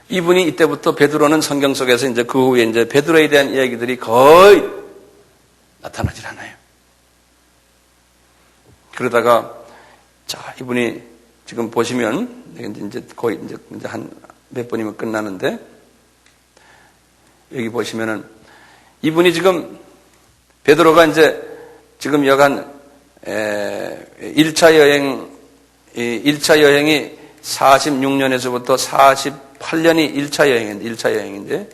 이분이 이때부터 베드로는 성경 속에서 이제 그 후에 이제 베드로에 대한 이야기들이 거의 나타나질 않아요. 그러다가 자, 이분이 지금 보시면 이제 거의 이제 한 몇 번이면 끝나는데 여기 보시면은 이분이 지금 베드로가 이제 지금 여간 1차 여행이 46년에서부터 48년이 1차 여행인데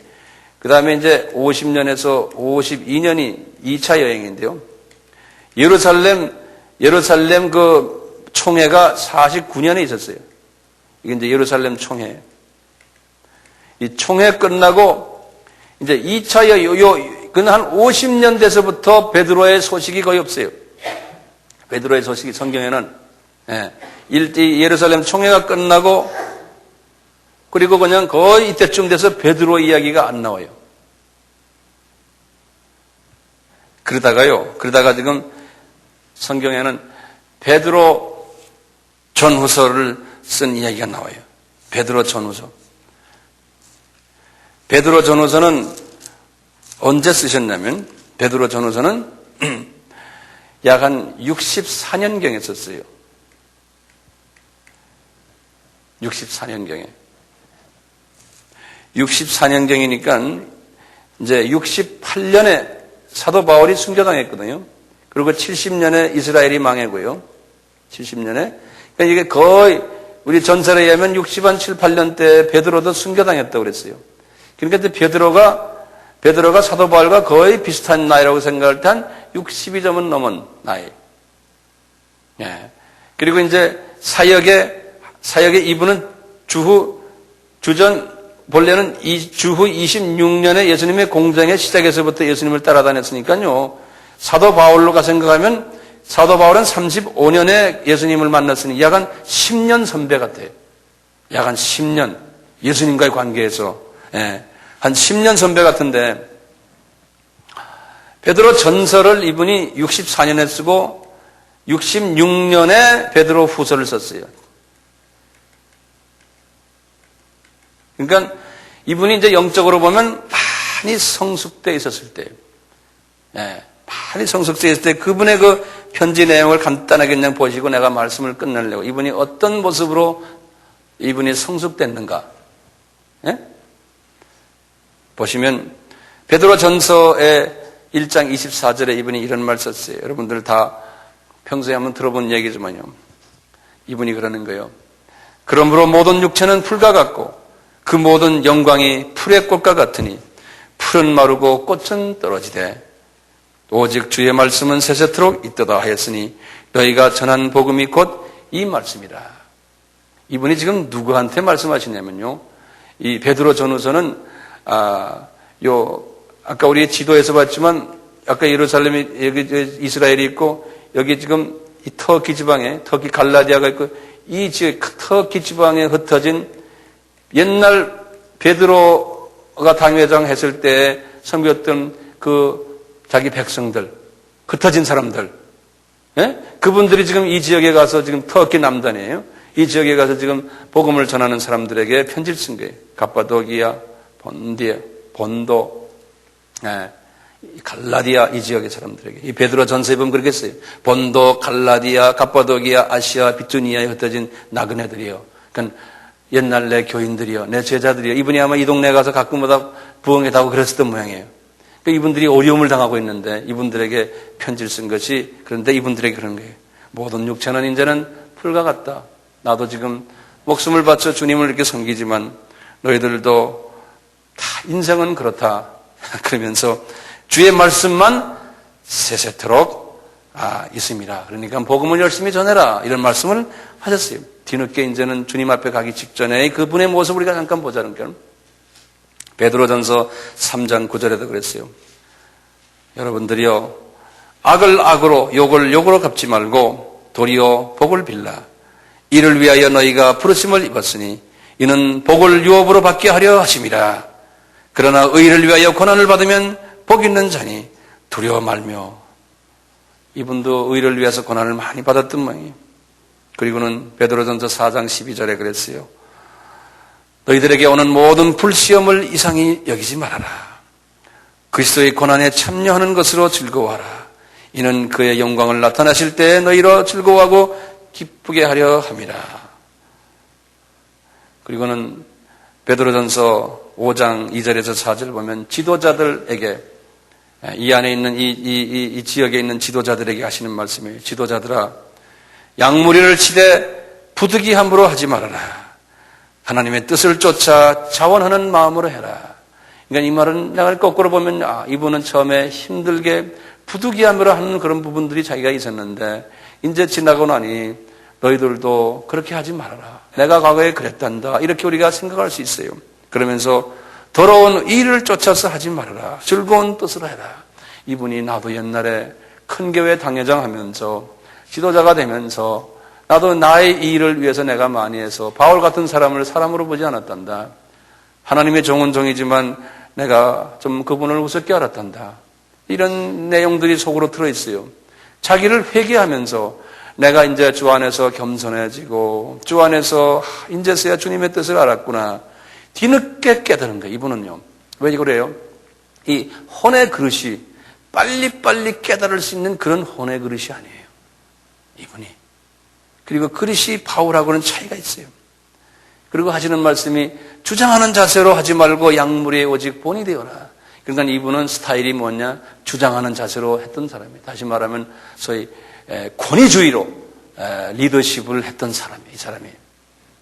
그 다음에 이제 50년에서 52년이 2차 여행인데요. 예루살렘 그 총회가 49년에 있었어요. 이게 이제 예루살렘 총회. 이 총회 끝나고 이제 2차 그건 한 50년 돼서부터 베드로의 소식이 거의 없어요. 베드로의 소식이 성경에는 예루살렘 총회가 끝나고 그리고 그냥 거의 이때쯤 돼서 베드로 이야기가 안 나와요. 그러다가 지금 성경에는 베드로 전후서를 쓴 이야기가 나와요. 베드로 전후서. 베드로 전후서는 언제 쓰셨냐면 베드로 전후서는 약 한 64년경에 썼어요. 64년경에. 64년경이니까 이제 68년에 사도 바울이 순교당했거든요. 그리고 70년에 이스라엘이 망했고요. 70년에. 그러니까 이게 거의 우리 전설에 의하면 60한 7, 8년 때 베드로도 순교당했다고 그랬어요. 그러니까 베드로가 사도 바울과 거의 비슷한 나이라고 생각할 때 한 62점은 넘은 나이. 예. 그리고 이제 사역에 이분은 본래는 주후 26년에 예수님의 공생의 시작에서부터 예수님을 따라다녔으니까요. 사도 바울로가 생각하면 사도 바울은 35년에 예수님을 만났으니 약 한 10년 선배 같아요. 약 한 10년. 예수님과의 관계에서. 예. 한 10년 선배 같은데 베드로 전서를 이분이 64년에 쓰고 66년에 베드로 후서를 썼어요. 그러니까 이분이 이제 영적으로 보면 많이 성숙되어 있었을 때예요. 네, 많이 성숙되어 있을 때 그분의 그 편지 내용을 간단하게 그냥 보시고 내가 말씀을 끝내려고 이분이 어떤 모습으로 이분이 성숙됐는가. 네? 보시면 베드로 전서의 1장 24절에 이분이 이런 말 썼어요. 여러분들 다 평소에 한번 들어본 얘기지만요. 이분이 그러는 거예요. 그러므로 모든 육체는 풀과 같고 그 모든 영광이 풀의 꽃과 같으니 풀은 마르고 꽃은 떨어지되 오직 주의 말씀은 세세토록 있도다 하였으니 너희가 전한 복음이 곧 이 말씀이라. 이분이 지금 누구한테 말씀하시냐면요. 이 베드로 전후서는 아까 우리 지도에서 봤지만 아까 예루살렘이 여기 이스라엘이 있고 여기 지금 이 터키 지방에 터키 갈라디아가 있고 이 터키 지방에 흩어진 옛날 베드로가 당회장 했을 때 섬겼던 그 자기 백성들 흩어진 사람들 예? 그분들이 지금 이 지역에 가서 지금 터키 남단이에요. 이 지역에 가서 지금 복음을 전하는 사람들에게 편지를 쓴 거예요. 갑바도기아, 본도, 갈라디아 이 지역의 사람들에게. 이 베드로 전서에 보면 그렇게 써요. 본도, 갈라디아, 갑바도기아, 아시아, 비투니아에 흩어진 나그네들이요. 그러니까 옛날 내 교인들이요, 내 제자들이요. 이분이 아마 이 동네 가서 가끔마다 부흥회하고 그랬었던 모양이에요. 그러니까 이분들이 어려움을 당하고 있는데 이분들에게 편지를 쓴 것이, 그런데 이분들에게 그런 거예요. 모든 육체는 이제는 풀과 같다. 나도 지금 목숨을 바쳐 주님을 이렇게 섬기지만 너희들도 다 인생은 그렇다. 그러면서 주의 말씀만 세세토록 있습니다. 그러니까 복음을 열심히 전해라. 이런 말씀을 하셨어요. 뒤늦게 이제는 주님 앞에 가기 직전에 그분의 모습을 우리가 잠깐 보자는 거예요. 베드로전서 3장 9절에도 그랬어요. 여러분들이요, 악을 악으로 욕을 욕으로 갚지 말고 도리어 복을 빌라. 이를 위하여 너희가 부르심을 입었으니 이는 복을 유업으로 받게 하려 하심이라. 그러나 의를 위하여 고난을 받으면 복 있는 자니 두려워 말며. 이분도 의를 위해서 고난을 많이 받았던 모양이에요. 그리고는 베드로전서 4장 12절에 그랬어요. 너희들에게 오는 모든 불시험을 이상히 여기지 말아라. 그리스도의 고난에 참여하는 것으로 즐거워하라. 이는 그의 영광을 나타나실 때 너희로 즐거워하고 기쁘게 하려 함이라. 그리고는 베드로전서 5장 2절에서 4절 보면 지도자들에게, 이 안에 있는 이 지역에 있는 지도자들에게 하시는 말씀이에요. 지도자들아, 양무리를 치되 부득이함으로 하지 말아라. 하나님의 뜻을 쫓아 자원하는 마음으로 해라. 그러니까 이 말은 내가 거꾸로 보면 이분은 처음에 힘들게 부득이함으로 하는 그런 부분들이 자기가 있었는데 이제 지나고 나니 너희들도 그렇게 하지 말아라. 내가 과거에 그랬단다. 이렇게 우리가 생각할 수 있어요. 그러면서 더러운 일을 쫓아서 하지 말아라. 즐거운 뜻으로 해라. 이분이 나도 옛날에 큰 교회 당회장 하면서 지도자가 되면서 나도 나의 일을 위해서 내가 많이 해서 바울 같은 사람을 사람으로 보지 않았단다. 하나님의 종은 종이지만 내가 좀 그분을 우습게 알았단다. 이런 내용들이 속으로 들어있어요. 자기를 회개하면서 내가 이제 주 안에서 겸손해지고 주 안에서 이제서야 주님의 뜻을 알았구나. 뒤늦게 깨달은 거예요. 이분은요. 왜 그래요? 이 혼의 그릇이 빨리빨리 깨달을 수 있는 그런 혼의 그릇이 아니에요. 이분이. 그리고 그릇이 바울하고는 차이가 있어요. 그리고 하시는 말씀이 주장하는 자세로 하지 말고 약물에 오직 본이 되어라. 그러니까 이분은 스타일이 뭐냐? 주장하는 자세로 했던 사람이에요. 다시 말하면 소위 권위주의로 리더십을 했던 사람이에요. 이 사람이.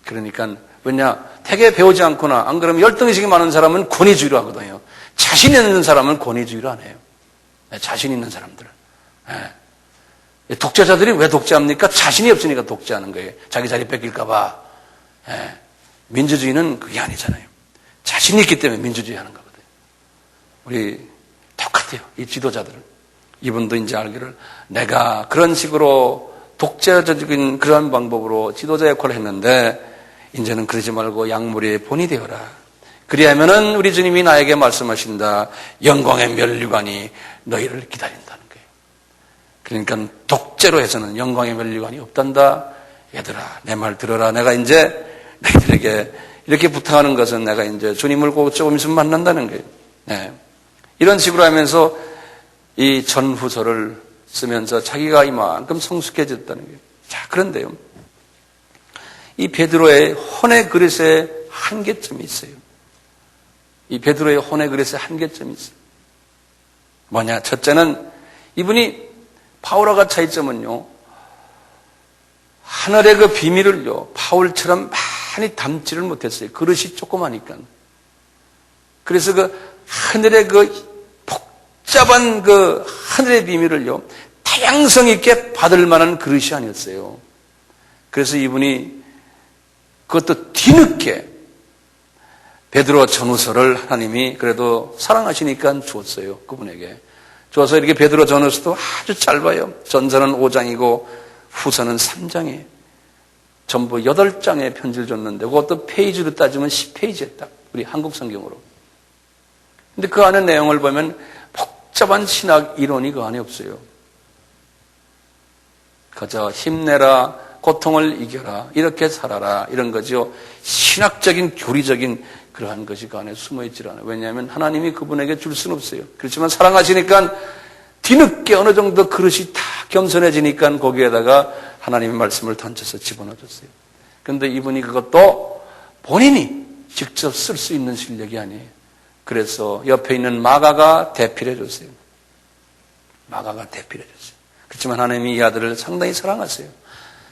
그러니까 왜냐? 되게 배우지 않거나 안 그러면 열등의식이 많은 사람은 권위주의로 하거든요. 자신 있는 사람은 권위주의로 안 해요. 자신 있는 사람들은. 독재자들이 왜 독재합니까? 자신이 없으니까 독재하는 거예요. 자기 자리 뺏길까 봐. 민주주의는 그게 아니잖아요. 자신이 있기 때문에 민주주의 하는 거거든요. 우리 똑같아요. 이 지도자들은. 이분도 이제 알기를 내가 그런 식으로 독재적인 그런 방법으로 지도자 역할을 했는데 이제는 그러지 말고 약물의 본이 되어라. 그리하면은 우리 주님이 나에게 말씀하신다. 영광의 면류관이 너희를 기다린다는 거예요. 그러니까 독재로 해서는 영광의 면류관이 없단다. 얘들아, 내 말 들어라. 내가 이제 너희들에게 이렇게 부탁하는 것은 내가 이제 주님을 꼭 조금 있으면 만난다는 거예요. 네. 이런 식으로 하면서 이 전후서를 쓰면서 자기가 이만큼 성숙해졌다는 거예요. 자, 그런데요. 이 베드로의 혼의 그릇에 한계점이 있어요. 이 베드로의 혼의 그릇에 한계점이 있어요. 뭐냐? 첫째는 이분이 바울과 차이점은요. 하늘의 그 비밀을요. 바울처럼 많이 담지를 못했어요. 그릇이 조그마니까. 그래서 그 하늘의 그 복잡한 그 하늘의 비밀을요. 다양성 있게 받을 만한 그릇이 아니었어요. 그래서 이분이 그것도 뒤늦게 베드로 전후서를 하나님이 그래도 사랑하시니까 주었어요. 그분에게. 주어서 이렇게 베드로 전후서도 아주 짧아요. 전서는 5장이고 후서는 3장이에요. 전부 8장의 편지를 줬는데 그것도 페이지로 따지면 10페이지에 딱 우리 한국 성경으로. 근데 그 안에 내용을 보면 복잡한 신학 이론이 그 안에 없어요. 그저 힘내라, 고통을 이겨라, 이렇게 살아라, 이런 거죠. 신학적인, 교리적인 그러한 것이 그 안에 숨어있질 않아요. 왜냐하면 하나님이 그분에게 줄 수는 없어요. 그렇지만 사랑하시니까 뒤늦게 어느 정도 그릇이 다 겸손해지니까 거기에다가 하나님의 말씀을 던져서 집어넣어줬어요. 그런데 이분이 그것도 본인이 직접 쓸 수 있는 실력이 아니에요. 그래서 옆에 있는 마가가 대필해줬어요. 마가가 대필해줬어요. 그렇지만 하나님이 이 아들을 상당히 사랑하세요.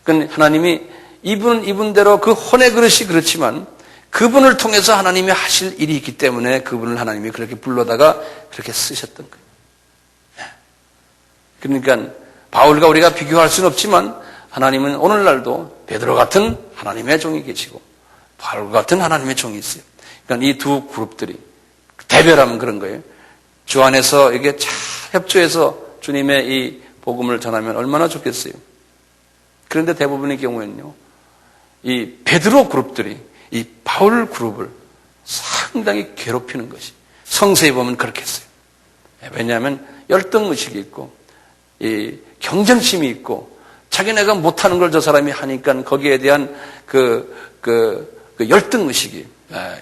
그러니까 하나님이 이분대로 그 혼의 그릇이 그렇지만 그분을 통해서 하나님이 하실 일이 있기 때문에 그분을 하나님이 그렇게 불러다가 그렇게 쓰셨던 거예요. 그러니까 바울과 우리가 비교할 수는 없지만 하나님은 오늘날도 베드로 같은 하나님의 종이 계시고 바울 같은 하나님의 종이 있어요. 그러니까 이 두 그룹들이 대별하면 그런 거예요. 주 안에서 이게 잘 협조해서 주님의 이 복음을 전하면 얼마나 좋겠어요. 그런데 대부분의 경우에는요, 이 베드로 그룹들이 이 바울 그룹을 상당히 괴롭히는 것이, 성서에 보면 그렇게 했어요. 왜냐하면 열등의식이 있고 이 경쟁심이 있고 자기네가 못하는 걸 저 사람이 하니까 거기에 대한 그 열등의식이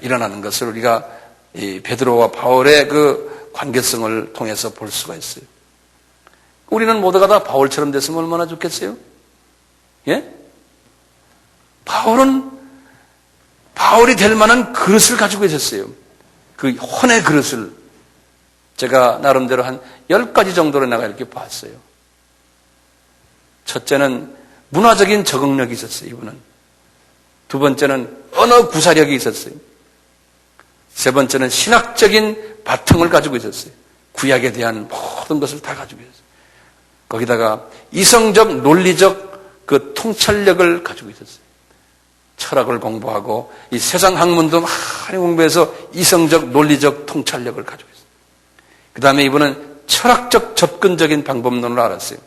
일어나는 것을 우리가 이 베드로와 바울의 그 관계성을 통해서 볼 수가 있어요. 우리는 모두가 다 바울처럼 됐으면 얼마나 좋겠어요? 예? 바울이 될 만한 그릇을 가지고 있었어요. 그 혼의 그릇을 제가 나름대로 한 10가지 정도로 내가 이렇게 봤어요. 첫째는 문화적인 적응력이 있었어요, 이분은. 두 번째는 언어 구사력이 있었어요. 세 번째는 신학적인 바탕을 가지고 있었어요. 구약에 대한 모든 것을 다 가지고 있었어요. 거기다가 이성적, 논리적 그 통찰력을 가지고 있었어요. 철학을 공부하고 이 세상 학문도 많이 공부해서 이성적, 논리적 통찰력을 가지고 있어요. 그 다음에 이분은 철학적 접근적인 방법론을 알았어요.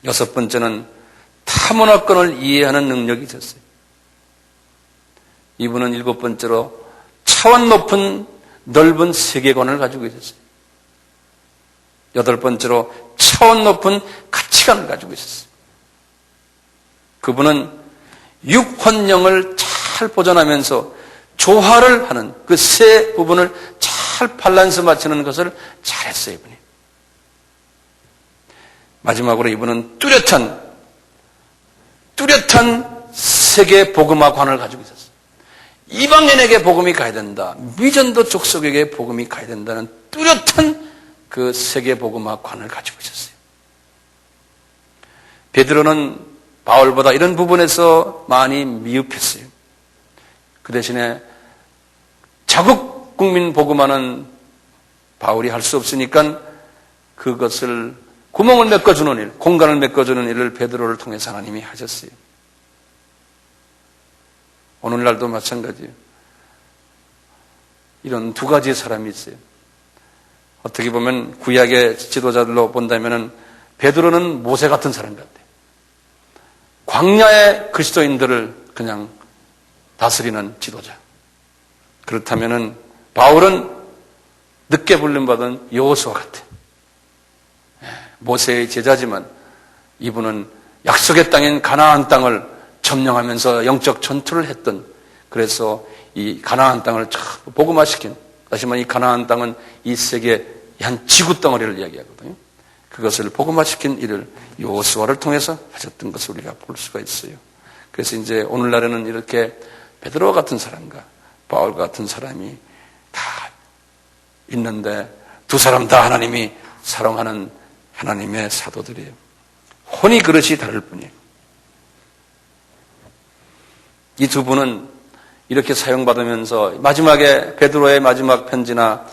여섯 번째는 타문화권을 이해하는 능력이 있었어요. 이분은 일곱 번째로 차원 높은 넓은 세계관을 가지고 있었어요. 여덟 번째로 차원 높은 가치관을 가지고 있었어요. 그분은 육혼령을 잘 보존하면서 조화를 하는 그 세 부분을 잘 밸런스 맞추는 것을 잘했어요, 이분이. 마지막으로 이분은 뚜렷한 세계 복음화관을 가지고 있었어요. 이방인에게 복음이 가야 된다. 미전도 족속에게 복음이 가야 된다는 뚜렷한 그 세계 복음화관을 가지고 있었어요. 베드로는 바울보다 이런 부분에서 많이 미흡했어요. 그 대신에 자국 국민 복음화는 바울이 할 수 없으니까 그것을 구멍을 메꿔주는 일, 공간을 메꿔주는 일을 베드로를 통해서 하나님이 하셨어요. 오늘날도 마찬가지예요. 이런 두 가지의 사람이 있어요. 어떻게 보면 구약의 지도자들로 본다면 베드로는 모세 같은 사람 같아요. 광야의 그리스도인들을 그냥 다스리는 지도자. 그렇다면 바울은 늦게 불림받은 여호수아 같아요. 모세의 제자지만 이분은 약속의 땅인 가나안 땅을 점령하면서 영적 전투를 했던, 그래서 이 가나안 땅을 복음화시킨, 다시 말해 이 가나안 땅은 이 세계의 한 지구 덩어리를 이야기하거든요. 그것을 복음화시킨 일을 여호수아를 통해서 하셨던 것을 우리가 볼 수가 있어요. 그래서 이제 오늘날에는 이렇게 베드로 같은 사람과 바울 같은 사람이 다 있는데 두 사람 다 하나님이 사랑하는 하나님의 사도들이에요. 혼이 그릇이 다를 뿐이에요. 이 두 분은 이렇게 사용받으면서 마지막에 베드로의 마지막 편지나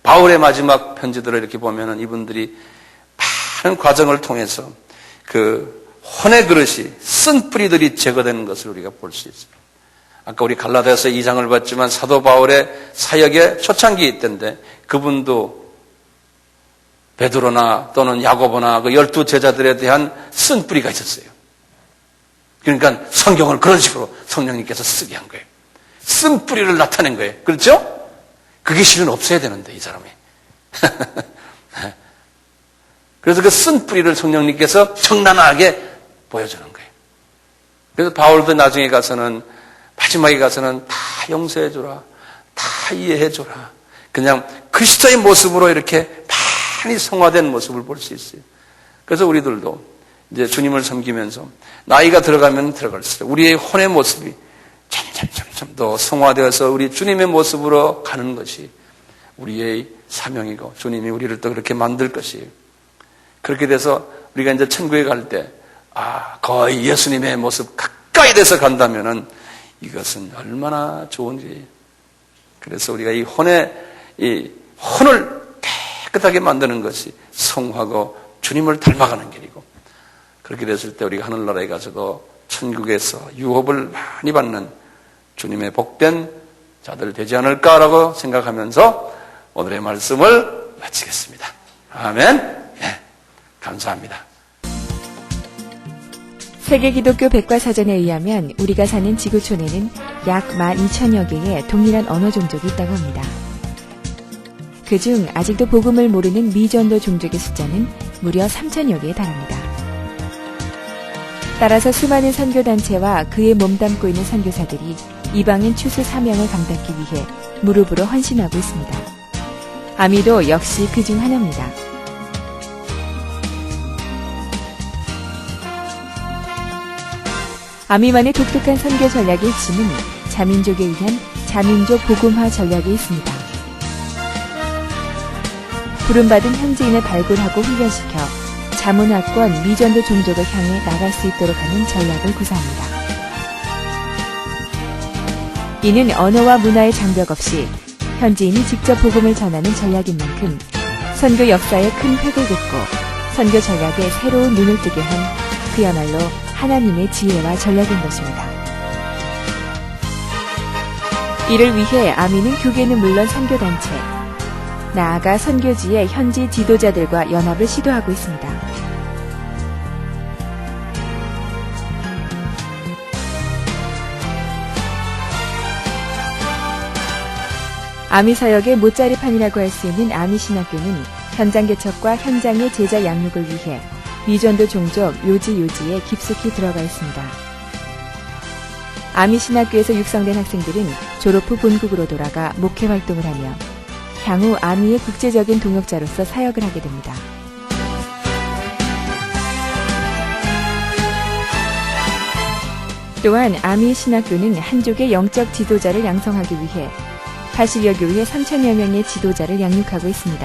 바울의 마지막 편지들을 이렇게 보면은 이분들이 많은 과정을 통해서 그 혼의 그릇이 쓴 뿌리들이 제거되는 것을 우리가 볼 수 있어요. 아까 우리 갈라디아서 2장을 봤지만 사도 바울의 사역에 초창기에 있던데 그분도 베드로나 또는 야고보나 그 12 제자들에 대한 쓴 뿌리가 있었어요. 그러니까 성경을 그런 식으로 성령님께서 쓰게 한 거예요. 쓴 뿌리를 나타낸 거예요. 그렇죠? 그게 실은 없어야 되는데 이 사람이. 그래서 그 쓴 뿌리를 성령님께서 청란하게 보여주는 거예요. 그래서 바울도 나중에 가서는, 마지막에 가서는 다 용서해줘라, 다 이해해줘라. 그냥 그리스도의 모습으로 이렇게 많이 성화된 모습을 볼 수 있어요. 그래서 우리들도 이제 주님을 섬기면서 나이가 들어가면 들어갈수록 우리의 혼의 모습이 점점 더 성화되어서 우리 주님의 모습으로 가는 것이 우리의 사명이고 주님이 우리를 또 그렇게 만들 것이에요. 그렇게 돼서 우리가 이제 천국에 갈 때 거의 예수님의 모습 가까이 돼서 간다면은 이것은 얼마나 좋은 일이에요. 그래서 우리가 이 혼을 깨끗하게 만드는 것이 성화고 주님을 닮아가는 길이고, 그렇게 됐을 때 우리가 하늘나라에 가서도 천국에서 유업을 많이 받는 주님의 복된 자들 되지 않을까라고 생각하면서 오늘의 말씀을 마치겠습니다. 아멘. 감사합니다. 세계기독교 백과사전에 의하면 우리가 사는 지구촌에는 약 12,000여 개의 동일한 언어 종족이 있다고 합니다. 그중 아직도 복음을 모르는 미전도 종족의 숫자는 무려 3,000여 개에 달합니다. 따라서 수많은 선교단체와 그에 몸담고 있는 선교사들이 이방인 추수 사명을 감당하기 위해 무릎으로 헌신하고 있습니다. 아미도 역시 그중 하나입니다. 아미만의 독특한 선교 전략의 핵심은 자민족에 의한 자민족 복음화 전략에 있습니다. 부름받은 현지인을 발굴하고 훈련시켜 자문화권 미전도 종족을 향해 나갈 수 있도록 하는 전략을 구사합니다. 이는 언어와 문화의 장벽 없이 현지인이 직접 복음을 전하는 전략인 만큼 선교 역사에 큰 획을 긋고 선교 전략에 새로운 눈을 뜨게 한 그야말로 하나님의 지혜와 전략인 것입니다. 이를 위해 아미는 교계는 물론 선교단체, 나아가 선교지의 현지 지도자들과 연합을 시도하고 있습니다. 아미 사역의 못자리판이라고 할 수 있는 아미 신학교는 현장 개척과 현장의 제자 양육을 위해 미전도 종족 요지에 깊숙이 들어가 있습니다. 아미 신학교에서 육성된 학생들은 졸업 후 본국으로 돌아가 목회 활동을 하며 향후 아미의 국제적인 동역자로서 사역을 하게 됩니다. 또한 아미 신학교는 한족의 영적 지도자를 양성하기 위해 80여 교회 3,000여 명의 지도자를 양육하고 있습니다.